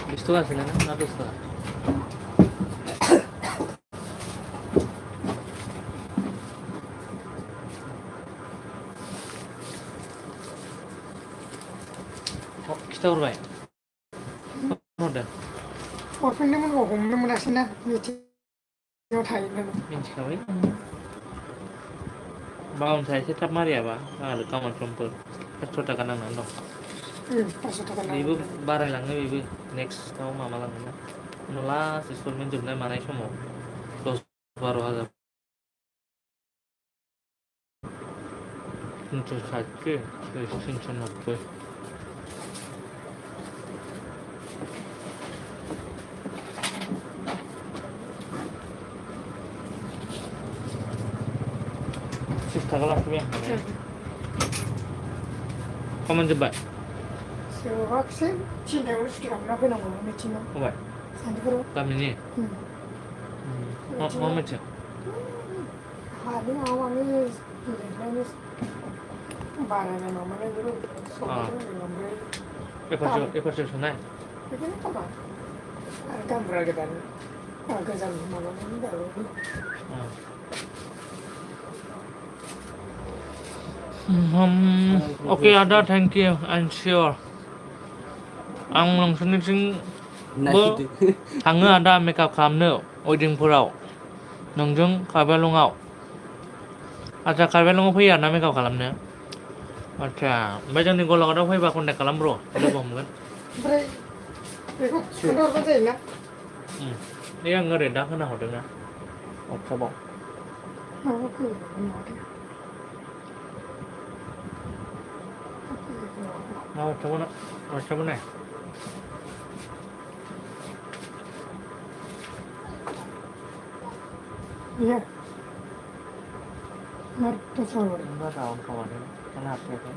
बिस थाखा आसैना ना 10 थाखा खिथाहरबाय हरदों हरफिनदोंमोन हमनो मोनासैना मिथिङाव थायोमोन मिन्थिखाबाय बाउन्सा एसे थाब मारियाबा आरो गाबोनफ्रोमफोर 500 थाखा नांनानै दं 500 थाखा बेबो नांगौ बारायलाङो बेबो नेक्स्टआव माबालाङो ना उनाव लास्ट इन्सटलमेन्ट जोबनाय मानाय समाव 10-12 हाजार 360 390 30 थाखा लाखिबाय आं खामानि जोब्बाय जोबाखिसै थिनथायावनो सुटि खालामना फैनांगौ मिथिङाव होबाय सानजौफुराव गामिनि मा मिथिं हानि माबा माबि गेलेनायनि बानायनाय माबानाय ओमफ्राय एफारसो सोनाय बिदिनो खोमा आरो गानग्रा गोदान गोजाम माबानायनि दाबाबो Okay, Ada, thank you. I'm sure. आं नोंसोरनिथिंबो थाङो आदा मेकआप खालामनो वेडिंफोराव नोंजों कार्बिआलंआव आच्छा कार्बिआलंआव फैयो आरोना मेकआप खालामनो आच्छा ओमफ्राय जोंनि गलाघाटआव फैबा कन्टेक्ट खालाम ब्र लोगो हमगोन ओमफ्राय बेखौ खोन्थाहरबानो जायोना दे आं ओरै दा होना हरदोंना वाट्सएपआव माबा फैगोन माथो वाट्सएपआव नाय iya ngerti soalnya enggak tahu kawannya kenapa itu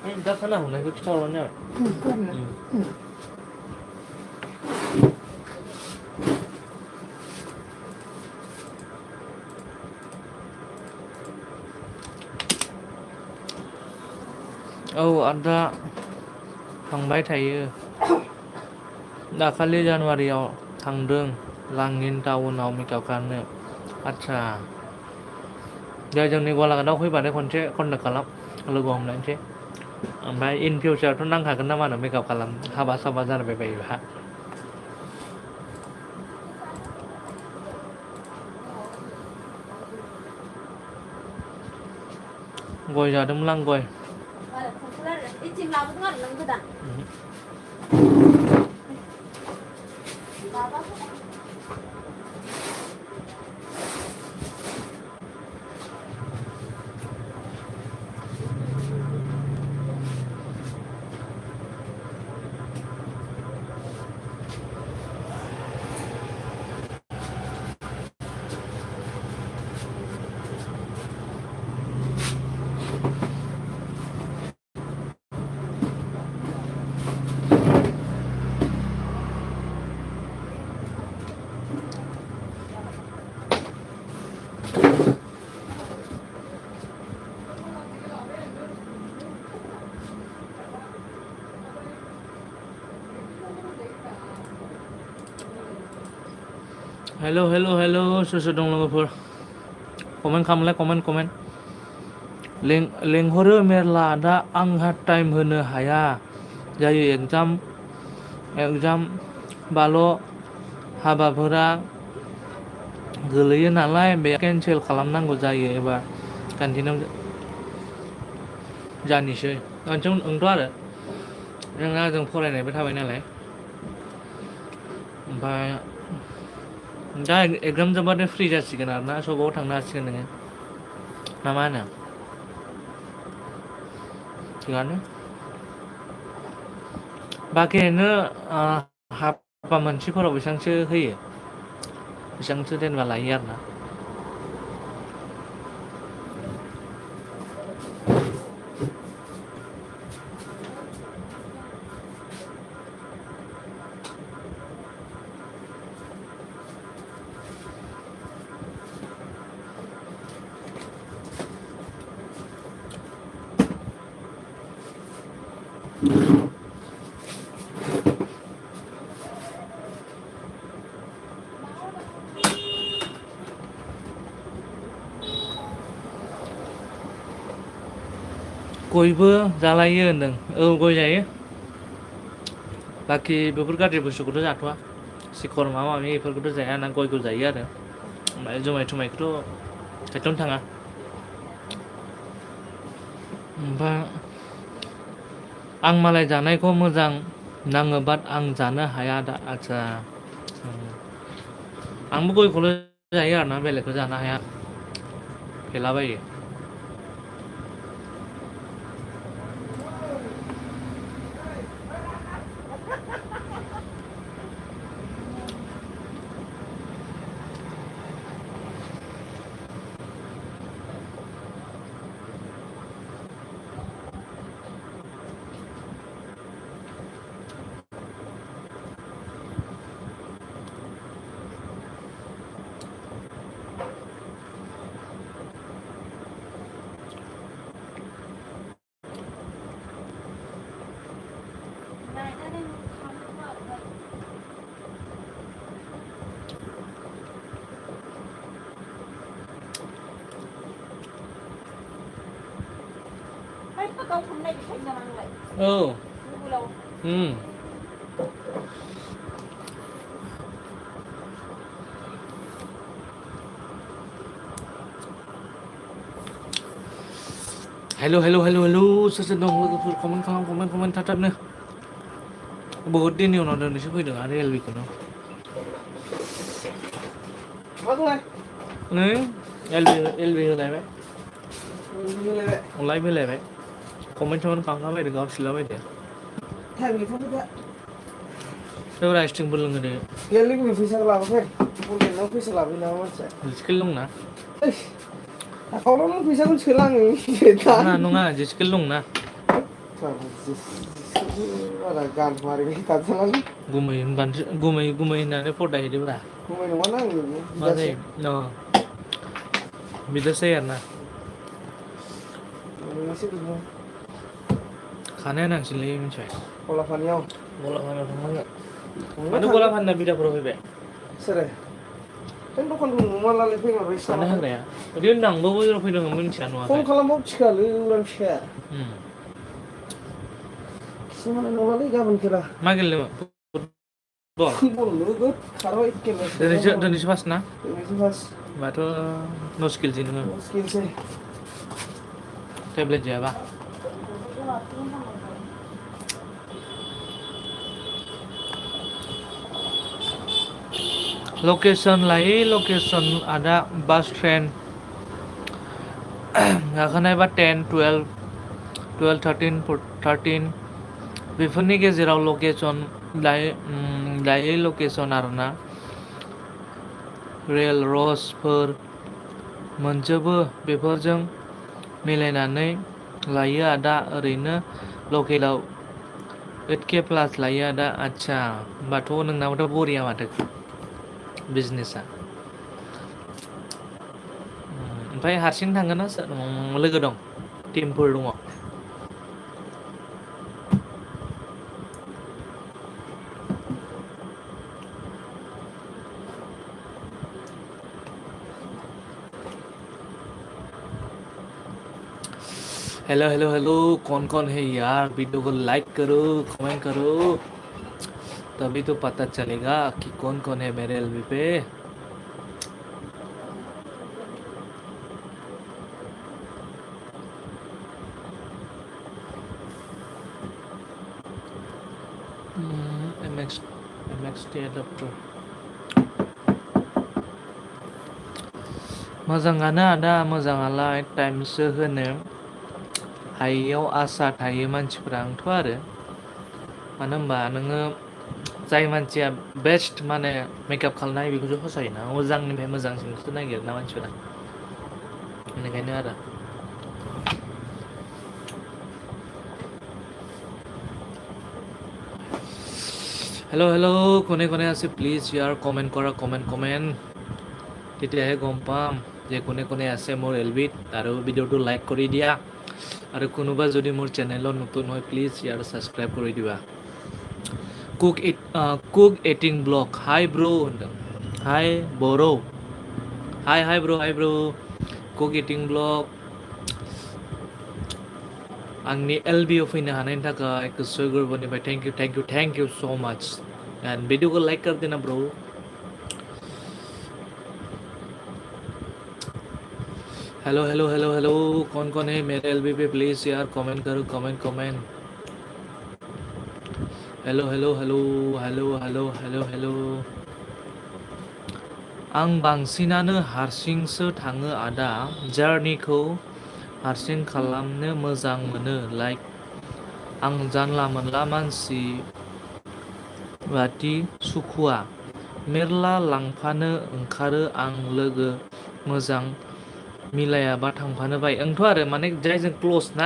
ini dah sana mulai ikut calonnya औ आदा थांबाय थायो दाखालि जानुवारियाव थांदों लांनिन टाउनाव मेकआप खालामनो आदसा दे जोंनि गलाघाटआव फैबानो खनसे कन्टेक्ट खालाम लोगो हमलायनोसै ओमफ्राय इन फिउचारथ' नांखागोन ना मा होनो मेकआप खालाम हाबा साबा जाबाय बायोबा गय जादोंमोन आं गय 이쯤 나보다 안 거다. हेल' सोर सोर दं लोगोफोर कमेन्ट खालामलाय कमेन्ट लेंहरो मेरला दा आंहा टाइम होनो हाया जायो एगजाम बाल' हाबाफोरा गोलैयो नालाय बे केन्सेल खालामनांगौ जायो एबा कन्टिनिउ जानोसै ओंथ' आरो जों फरायनायबो थाबाय नालाय ओमफ्राय दा एगजाम जोब्बाथाय फ्रि जासिगोन आरोना सबाव थांनो हासिगोन नोङो ना मा होनो थिगानो बाखि ओरैनो हाबा मोनसेफोराव बेसेबांसो होयो बेसेबांसो जेनेबा लायो आरोना गयबो जालायो होनदों औ गय जायो बाखि बेफोर गाज्रि बुस्थुखौथ' जाथ'वा सिखर माबा माबि बेफोरखौथ' जाया ना गयखौ जायो आरो ओमफ्राय जुमाय थुमायखौथ' खाथियावनो थाङा ओमफ्राय आं मालाय जानायखौ मोजां नाङो बाट आं जानो हाया दा आदसा आंबो गयखौल' जायो आरोना बेलेगखौ जानो हाया फेलाबायो औ हेल' सोर सोर दं लोगोफोर कमेन्ट थाबनो बहुत दिननि उनाव दिनैसो फैदों आरो एलबिखौनो नै एलबि होलायबाय लाइभ होलायबाय कमेन्ट खालामलाबायदो गावसिलाबायदो राइसथिंबो लोङो दे फैसा लाबोफै फैसा लाबोयो नामा मानसिया जिस्केल दंना आखाउन्टाव नों फैसाखौ सोलाङो नङा जिस्केल दंना बारा गान मारिबाय थाजालालै गुमै होननानै फट हैदोब्रा गुमै नङाना आं मा जायो बिदासो जायो आरोना खानाया नांसिनलै मिथिबाय गलाफानियाव थांनांगोन मानो गला फानना बिदाफोराव फैबाय सोरो नों दखान दं मालाय फैमारबाय मानो हाग्राया ओरै होनदों आंबो बजाराव फैदों मिन्थिया नुवाखै फन खालामबाव थिखालै उरां फिसाया उम खिमाना नङालै गाबोन खेला मा गेलेनो बल फुटबल नोगोद खारबाय दिनैसो फार्स्ट ना दिनैसो फार्स्ट होमबाथ' न' स्किल जि नोङो स्किलसै टेब्लेट जायाबा लकेसन लायै लकेसन आदा बास ट्रेन गाखोनायबा 10, 12, 13 बेफोरनि गेजेराव लकेसन लायै लकेसन आरोना रेल रसफोर मोनजोबो बेफोरजों मिलायनानै लायो आदा ओरैनो लकेलाव 8K प्लास लायो आदा आदसा होमबाथ' नोंनाबोथ' बरिया माथो बिजनेसा ओमफ्राय हारसिं थांगोन ना लोगो दं टिमफोर दङ हेलो हेलो हेलो कौन है यार वीडियो को लाइक करो कमेंट करो तभी तो पता चलेगा कि कौन है मेरे एलबी पे MXT adapter मोजाङानो आदा मोजाङालाय टाइमसो होनो हायैयाव आसा थायो मानसिफ्रा आंथ' आरो मानो होनबा नोङो जाय मानसिया बेस्ट माने मेकआप खालामनाय बेखौसो फसायोना मोजांनिफ्राय मोजांसिनखौसो नागिरोना मानसिफोरा बेनिखायनो आरो हेलो हेलो কোনে আছে প্লিজ ইয়াৰ কমেণ্ট কৰা কমেণ্ট তেতিয়াহে গম পাম যে কোনে আছে মোৰ এলবিত আৰু ভিডিঅ'টো লাইক কৰি দিয়া আৰু কোনোবা যদি মোৰ চেনেলত নতুন হয় প্লিজ ইয়াৰ সাবস্ক্রাইব কৰি দিবা কুক ইটিং ব্লগ হাই ব্रो होनदों हाय बरो हाय ब्रो कुक इटिं ब्लग आंनि एलबिआव फैनो हानायनि थाखाय गोसो गोरबोनिफ्राय thank you so much and video को लाइक कर देना ब्रो हेलो कौन है मेरे एलबी पे प्लीज यार कमेंट करो कमेंट हेलो आं बांसिनानो हारसिंसो थाङो आदा जार्निखौ हारसिं खालामनो मोजां मोनो लाइक आं जानला मोनला मानसि बादि सुखुवा मेरला लांफानो ओंखारो आं लोगो मोजां मिलायाबा थांफानो बायो आंथ' आरो माने जायजों क्ल'ज ना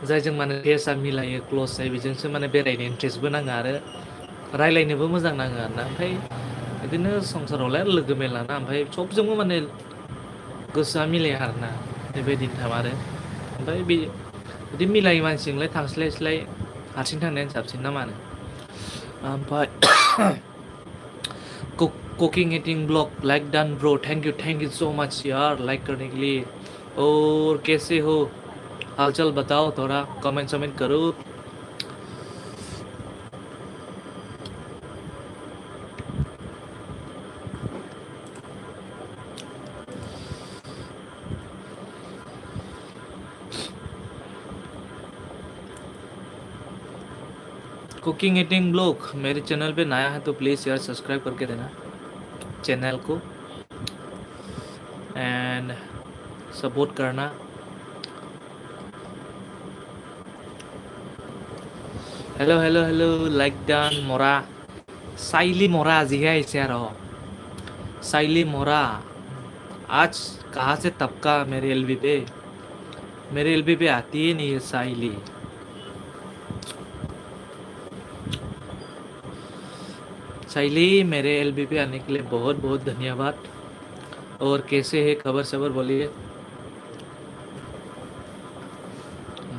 जायजों माने फेसआ मिलायो क्ल'ज जायो बेजोंसो माने बेरायनो इन्ट्रेस्टबो नाङो आरो रायलायनोबो मोजां नाङो आरोना ओमफ्राय बिदिनो संसारावलाय लोगो मेलाना ओमफ्राय सबजोंबो माने गोसोआ मिलाया आरोना बेबायदिनो थामारो ओमफ्राय बिदि मिलायै मानसिजोंलाय थांस्लाय हारसिं थांनायानो साबसिन ना मानो ओमफ्राय cooking eating blog like done bro thank you so much यार लाइक करने के लिए और कैसे हो हालचाल बताओ थोड़ा कमेंट करो कुकिंग ईटिंग ब्लॉग मेरे चैनल पे नया है तो प्लीज़ यार सब्सक्राइब करके देना चैनल को एंड सपोर्ट करना हेलो लाइक डान मरा साइली मोरा जिगा यार साइली मोरा आज कहाँ से तबका मेरे एलबी पे आती ही नहीं है साइली साइली मेरे एलबी पे आने के लिए बहुत बहुत धन्यवाद और कैसे है खबर सबर बोलिए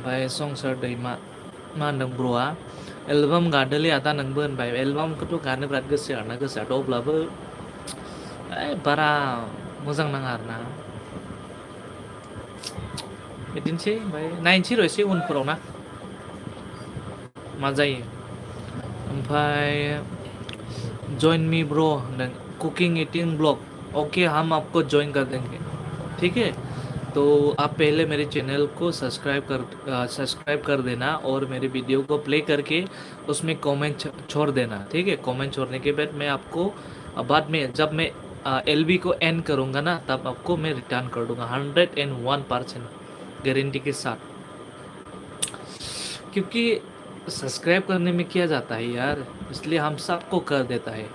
भाई संसार दैमा मा होनदों ब्र'आ एलबाम गादोलै आदा नोंबो होनबाय एलबामखौथ' गानो बिराद गोसो आरोना गोसोआथ' अब्लाबो बारा मोजां नाङा आरोना बिदिनोसै ओमफ्राय नायनोसै र' एसे उनफोराव ना मा जायो ओमफ्राय जॉइन मी ब्रो होनदों कुकिंग ईटिंग ब्लॉग ओके हम आपको ज्वाइन कर देंगे ठीक है तो आप पहले मेरे चैनल को सब्सक्राइब कर देना और मेरे वीडियो को प्ले करके उसमें कमेंट छोड़ देना ठीक है कमेंट छोड़ने के बाद मैं आपको बाद में जब मैं एलबी को एंड करूँगा ना तब आपको मैं रिटर्न कर दूंगा 101% गारंटी के साथ क्योंकि सब्सक्राइब करने में क्या जाता है यार इसलिए हम सबको कर देता है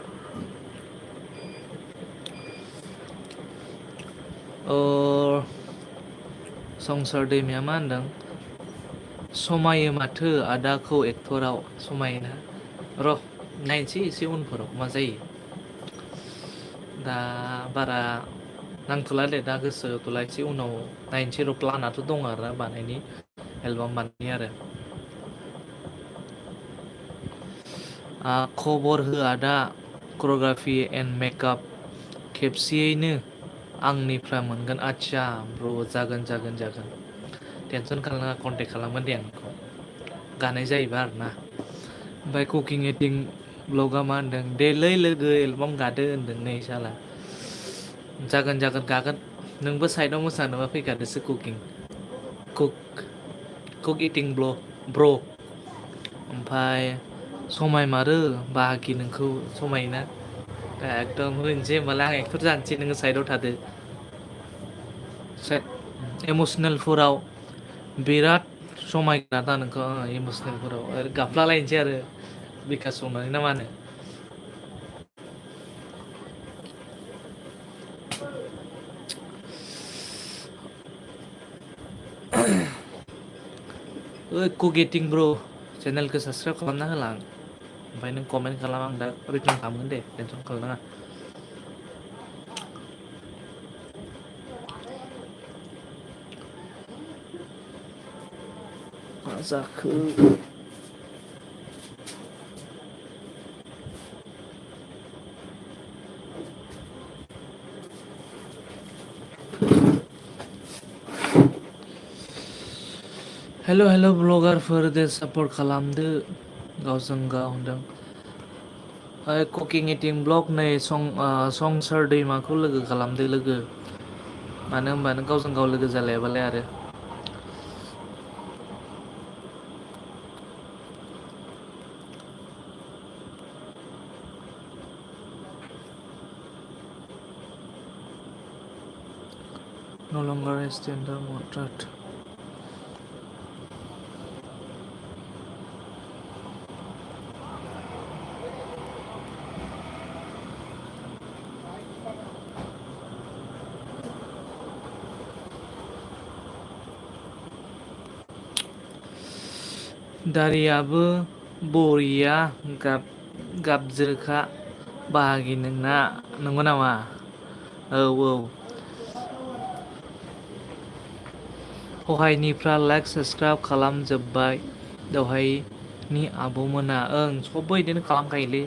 और संसार दैमाया मा होनदों समायो माथो आदाखौ एक्टराव समायोना र' नायनोसै एसे उनफोराव मा जायो दा बारा नांथ'ला दे दा गोसोथ'ला एसे उनाव नायनोसै र' प्लानाथ' दं आरो बानायनि एलबाम बानायनि आरो खबर हो आदा करिय'ग्राफि एन्ड मेकआप खेबसेयैनो आंनिफ्राय मोनगोन आदसा ब्र' जागोन टेनसन खालामनाङा कन्टेक्ट खालामगोन दे आं नोंखौ गानाय जायोबा आरोना ओमफ्राय कुकिं इटिं ब्लगा मा होनदों देलै लोगो एलबाम गादो होनदों नै साला जागोन गागोन नोंबो साइडआव मोसानोबा फैखादोसो कुक इटिं ब्र' ओमफ्राय समायमारो बाहागि नोंखौ समायोना एकदम होनोसै होमबालाय आं एक्टर जानोसै नोङो साइडआव थादो इमसनेलफोराव बिराद समायना दा नोंखौ इमसनेलफोराव गाफ्लालायनोसै आरो बिकास संनानै ना मा होनो कुक इटिं ब्र' चेनेलखौ साबसक्राइब खालामना होला आं ओमफ्राय नों कमेन्ट खालाम आं दा रिटार्न खालामगोन दे टेनसन खालामनाङा मा जाखो हेल' ब्लगारफोर दे सापर्ट खालामदो गावजों गाव होनदों कुकिं इटिं ब्लग नै संसार दैमाखौ लोगो खालामदो लोगो मानो होनबा नों गावजों गाव लोगो जालायाबालाय आरो no longer a standard method दारियाबो बरिया गाबज्रिखा बाहागि नोंना नंगौ नामा औ हहायनिफ्रा लाइक साबसक्राइब खालामजोब्बाय दहायनि आब'मोना सबबो बिदिनो खालामखायोलै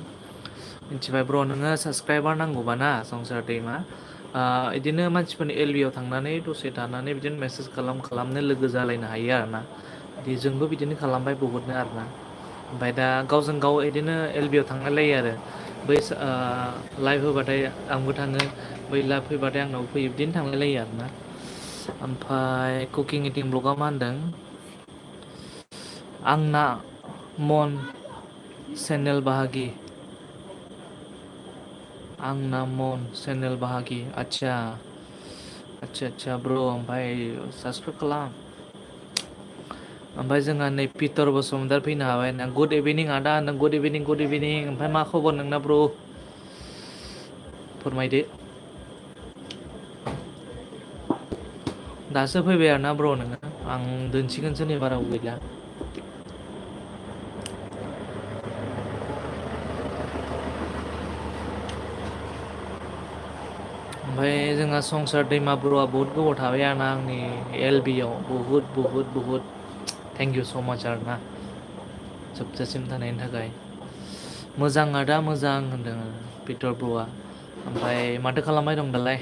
मिथिबाय ब्र' नोङो साबसक्राइबार नांगौबा ना संसार दैमा बिदिनो मानसिफोरनि एलबिआव थांनानै दसे थानानै बिदिनो मेसेज खालामनो लोगो जालायनो हायो आरोना जोंबो बिदिनो खालामबाय बहुतनो आरोना ओमफ्राय दा गावजों गाव बिदिनो एलबिआव थांलायलायो आरो बै लाइभ होबाथाय आंबो थाङो बै लाइभ फैबाथाय आंनावबो फैयो बिदिनो थांलायलायो आरोना ओमफ्राय कुकिं इटिं ब्लगा मा होनदों आंना मन चेनेल बाहागि आदसा ब्र' ओमफ्राय साबसक्राइब खालाम ओमफ्राय जोंहा नै पिटर बसुमतार फैनो हाबाय ना गुड इभिनिं आदा नों गुड इभिनिं ओमफ्राय मा खबर नोंना ब्र' फोरमायदो दासो फैबाय आरोना ब्र' नोङो आं दोनसिगोनसो नै बारा गैला ओमफ्राय जोंहा संसार दैमा ब्र'आ बहुत गोबाव थाबाय आरोना आंनि एलबिआव बहुत थेंक इउ स' माच आरोना जोबजासिम थानायनि थाखाय मोजां आदा मोजां होनदों पिटर ब्र'आ ओमफ्राय माथो खालामबाय दं दालाय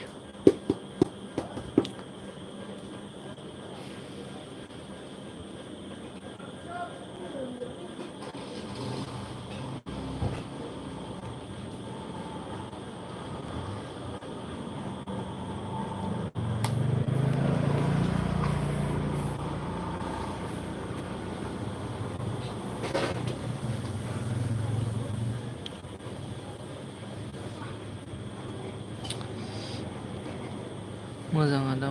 मोजां आदा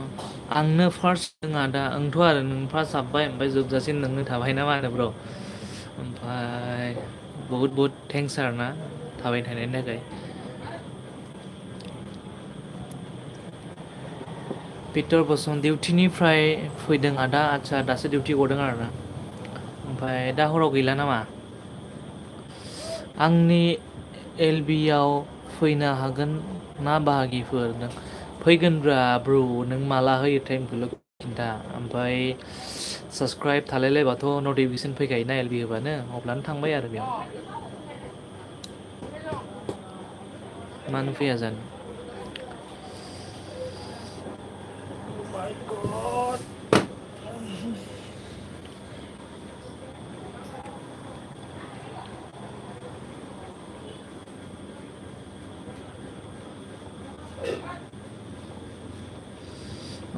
आंनो फार्स्ट जों आदा आंथ' आरो नों फार्स्ट हाबबाय ओमफ्राय जोबजासिम नोंनो थाबाय ना मा होनो ब्र' ओमफ्राय बहुद बहुद थेंक्स आरोना थाबाय थानायनि थाखाय पिटर बसुम डिउटिनिफ्राय फैदों आदा आदसा दासो डिउटि गदों आरोना ओमफ्राय दा हराव गैला नामा आंनि एलबिआव फैनो हागोन ना बाहागिफोर नों फैगोनब्रा ब्र' नों माला होयो टाइमखौल' खिन्था ओमफ्राय साबसक्राइब थालायलायबाथ' नटिफिकेसन फैखायोना एलबि होबानो अब्लानो थांबाय आरो बेयाव मानो फैया जानो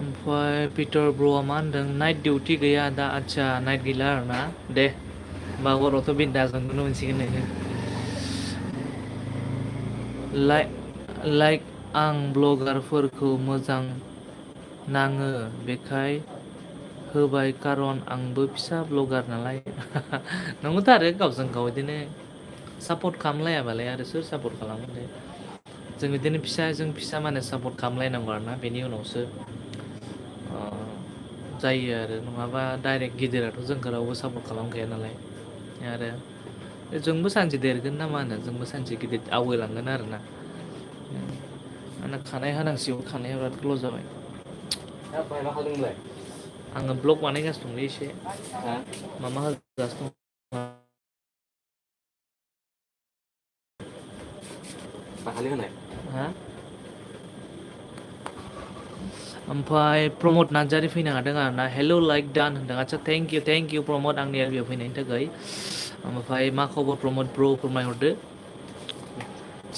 ओमफ्राय पिटार ब्र'आ मा होनदों नाइट डिउटि गैया दा आदसा नाइट गैला आरोना दे होमबा हरावथ' बिन्दास उन्दुनो मोनसिगोन नोङो लाइक आं ब्लगारफोरखौ मोजां नाङो बेखाय होबाय कारन आंबो फिसा ब्लगार नालाय नंगौथ' आरो गावजों गाव बिदिनो सापर्ट खालामलायाबालाय आरो सोर सापर्ट खालामो दे जों बिदिनो फिसाजों फिसा माने सापर्ट खालामलायनांगौ आरोना बेनि उनावसो जायो आरो नङाबा डाइरेक्ट गिदिराथ' जोंखौ रावबो सापर्ट खालामखाया नालाय आरो जोंबो सानसे देरगोन ना मा होनो जोंबो सानसे गिदिर आवगायलांगोन आरोना आंना खानाय हानांसिगौ खानाया बिराद ग्ल' जाबाय आङो ब्लग बानायगासिनो दंलै एसे माबा होगासिनो दाखालि होनाय हा ओमफ्राय प्रमद नार्जारि फैनो हादों आरोना हेल' लाइक डान होनदों आदसा थेंक इउ प्रमद आंनि एलबिआव फैनायनि थाखाय ओमफ्राय मा खबर प्रमद ब्र' फोरमायहरदो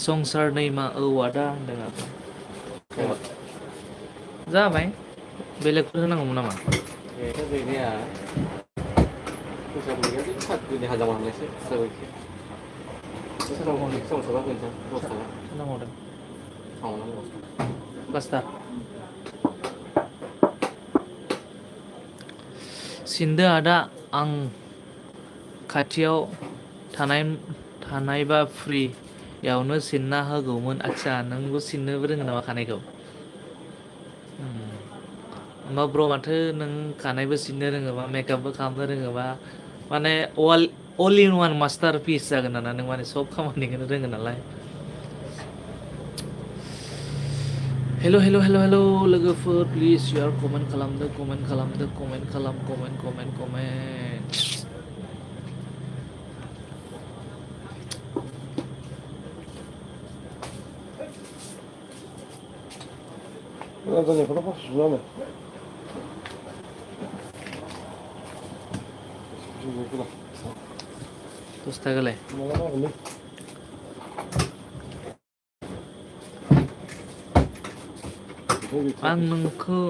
संसार नैमा औ आदा होनदों आरो जाबाय बेलेगफोर होनांगौमोन नामा गैनाया फैसा गैया साख्रिनि हाजार मोननायसो सोरबायदि सोरनाव सोनांहरदों थांनांगौ क्लास्टार सिनदो आदा आं खाथियाव थानायबा फ्रियावनो सिनना होगौमोन आदसा नोंबो सिननोबो रोङो नामा खानायखौ होमबा ब्र' माथो नों खानायबो सिननो रोङोबा मेकआपबो खालामनो रोङोबा माने अल इन वान मास्टार पिस जागोन आरोना नों माने सब खामानिखौनो रोङो नालाय हेल' लोगोफोर प्लिज शेयार कमेन्ट खालामदो कमेन्ट खालाम कमेन्ट जानायखौनो फार्स्ट सुनानै दस थाखालाय माला नांगोनलै आं नोंखौ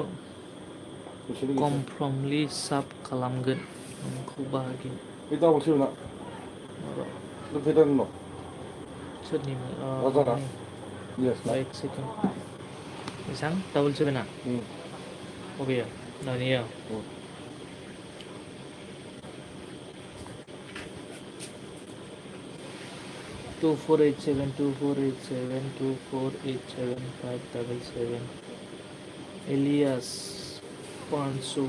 कमफ्रमलि साब खालामगोन नोंखौ बाहागि बे दाबल सेभेना फैदान उनाव बाजारा येस ना एक सेकेन्ड बेसेबां डाबल सेभेना बबेयो न'नियाव 2487 Elias Pansu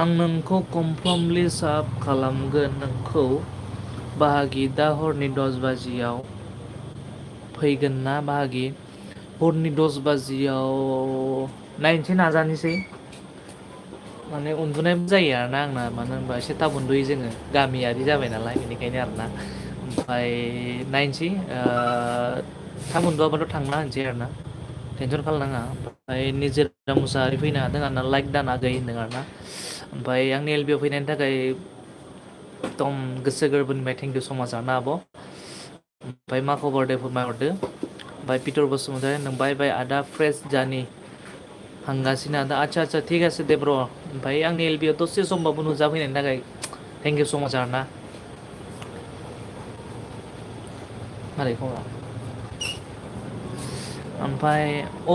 आं नोंखौ कमफ्रमलि सार्भ खालामगोन नोंखौ बाहागि दा हरनि 10 बाजियाव फैगोन ना बाहागि हरनि 10 बाजियाव नायनोसै नाजानोसै माने उन्दुनायबो जायो आरोना आंना मानो होनबा एसे थाब उन्दुयो जोङो गामियारि जाबाय नालाय बेनिखायनो आरोना ओमफ्राय नायनोसै थाब उन्दुआबाथ' थांना होनोसै आरोना टेनसन खालामनाङा ओमफ्राय निजोरा मुसाहारि फैनो हादों आरोना लाइक दान आगै होनदों आरोना ओमफ्राय आंनि एलबिआव फैनायनि थाखाय एकदम गोसो गोरबोनिफ्राय थेंक इउ समाज आरोना आब' ओमफ्राय मा खबर दे फोरमायहरदो ओमफ्राय पिटर बसुमतारी होनदों बाय बाय आदा फ्रेस जानि हांगासिनो आदा आচ্ছা ঠিক আছে दे ब्र ओमफ्राय आंनि एलबिआव दसे समबाबो नुजाफैनायनि थाखाय थेंक इउ समाज आरोना मारै खबरा ओमफ्राय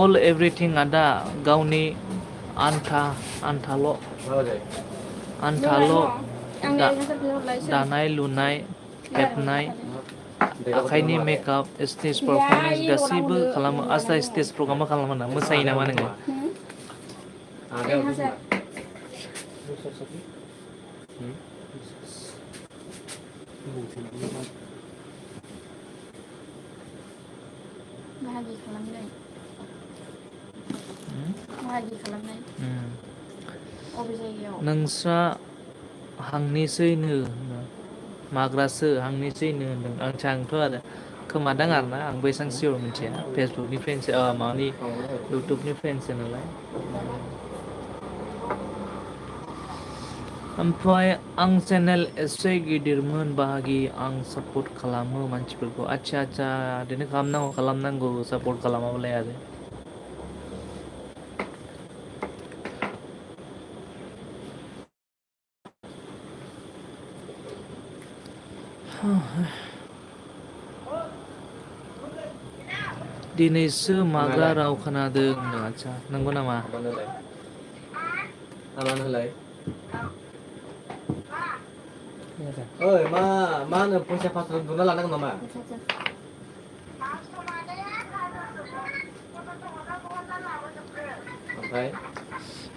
अल एभ्रिथिं आदा गावनि आन्थाल' आंनि हासारखौ हरलाय दानाय लुनाय हेबनाय आखाइनि मेकआप स्टेज पारफरमेन्स गासैबो खालामो आस्था स्टेज प्रग्रामबो खालामो ना मोसायो नामा नोङो 1000 बाहागि खालामनाय अबे जायगायाव नोंस्रा हांनिसैनो माग्रासो हांनिसैनो होनदों आंथ' आरो खोमादां आरोना आंबो एसेबां सियर मिथिया फेसबुकनि फ्रेन्स माबानि इउटुबनि फ्रेन्डसो नालाय ओमफ्राय आं चेनेल एसे गिदिरमोन बाहागि आं सापर्ट खालामो मानसिफोरखौ आচ্ছা बिदिनो खालामनांगौ सापर्ट खालामाबालाय आरो दिनैसो माग्रा राव खोनादों आচ্ছা नंगौ नामा आमानोलाय ओइ मा होनो फैसा पास दुना लानांगौ नामा ओमफ्राय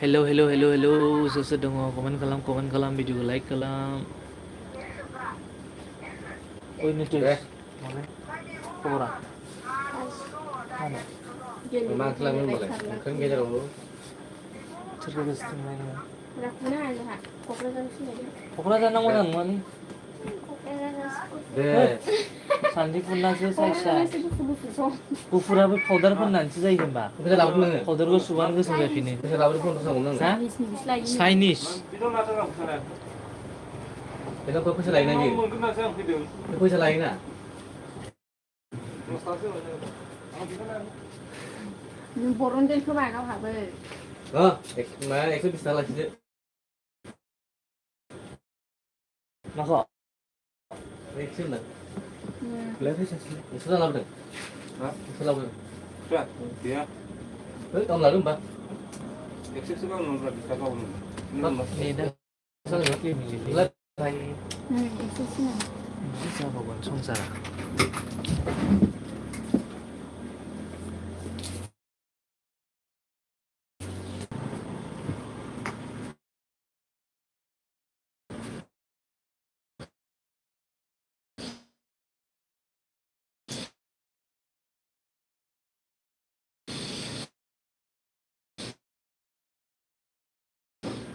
हेलौ सोर सोर दङ कमेन्ट खालाम भिडिअखौ लाइक खालाम खबरा मा खालामो होनबालाय ओंखाम गेजेरावल' सोरखौ गोसोखांनाय नोङो क'क्राझार क'क्राझारना मोजां नङालै दे सान्थिफुरनासो साइसआ गुफुराबो पाउदार फोननानैसो जायो होनबा फैसा लाबोदो नोङो पाउदारखौ सुबानो गोसोम जाफिनो फैसा लाबोदो फन्द्रस' नांगौ नोंनो हा चाइनिस बेनाव फैसा लायोना बियो फैसा लायोना नों बरनदों खोमा गावहाबो मा 120 थाखा लाखिदो माखौ एक्स होनदों नोंसोर लाबोदों नोंसोर लाबोदों गैया गावनो लादो होमबा एक्सेसो गावनो बिस्रा गावनो जाबावगोन संसारा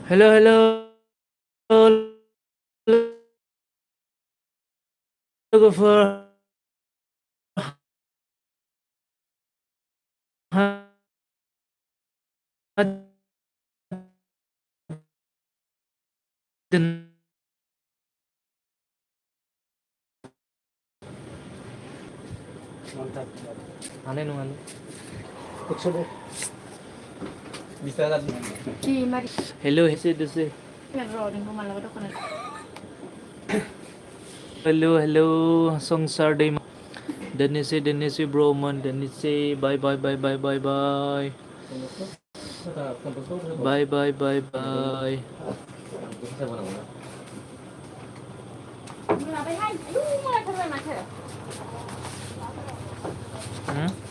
हेलौ लोगोफोर हानाय नङालै 20 थाखा हेलौ दसे हेलौ संसार दैमा दोननोसै ब्रमोन दोननोसै बाय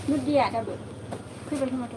नुदिया दाबो फैबाय खोमाथ'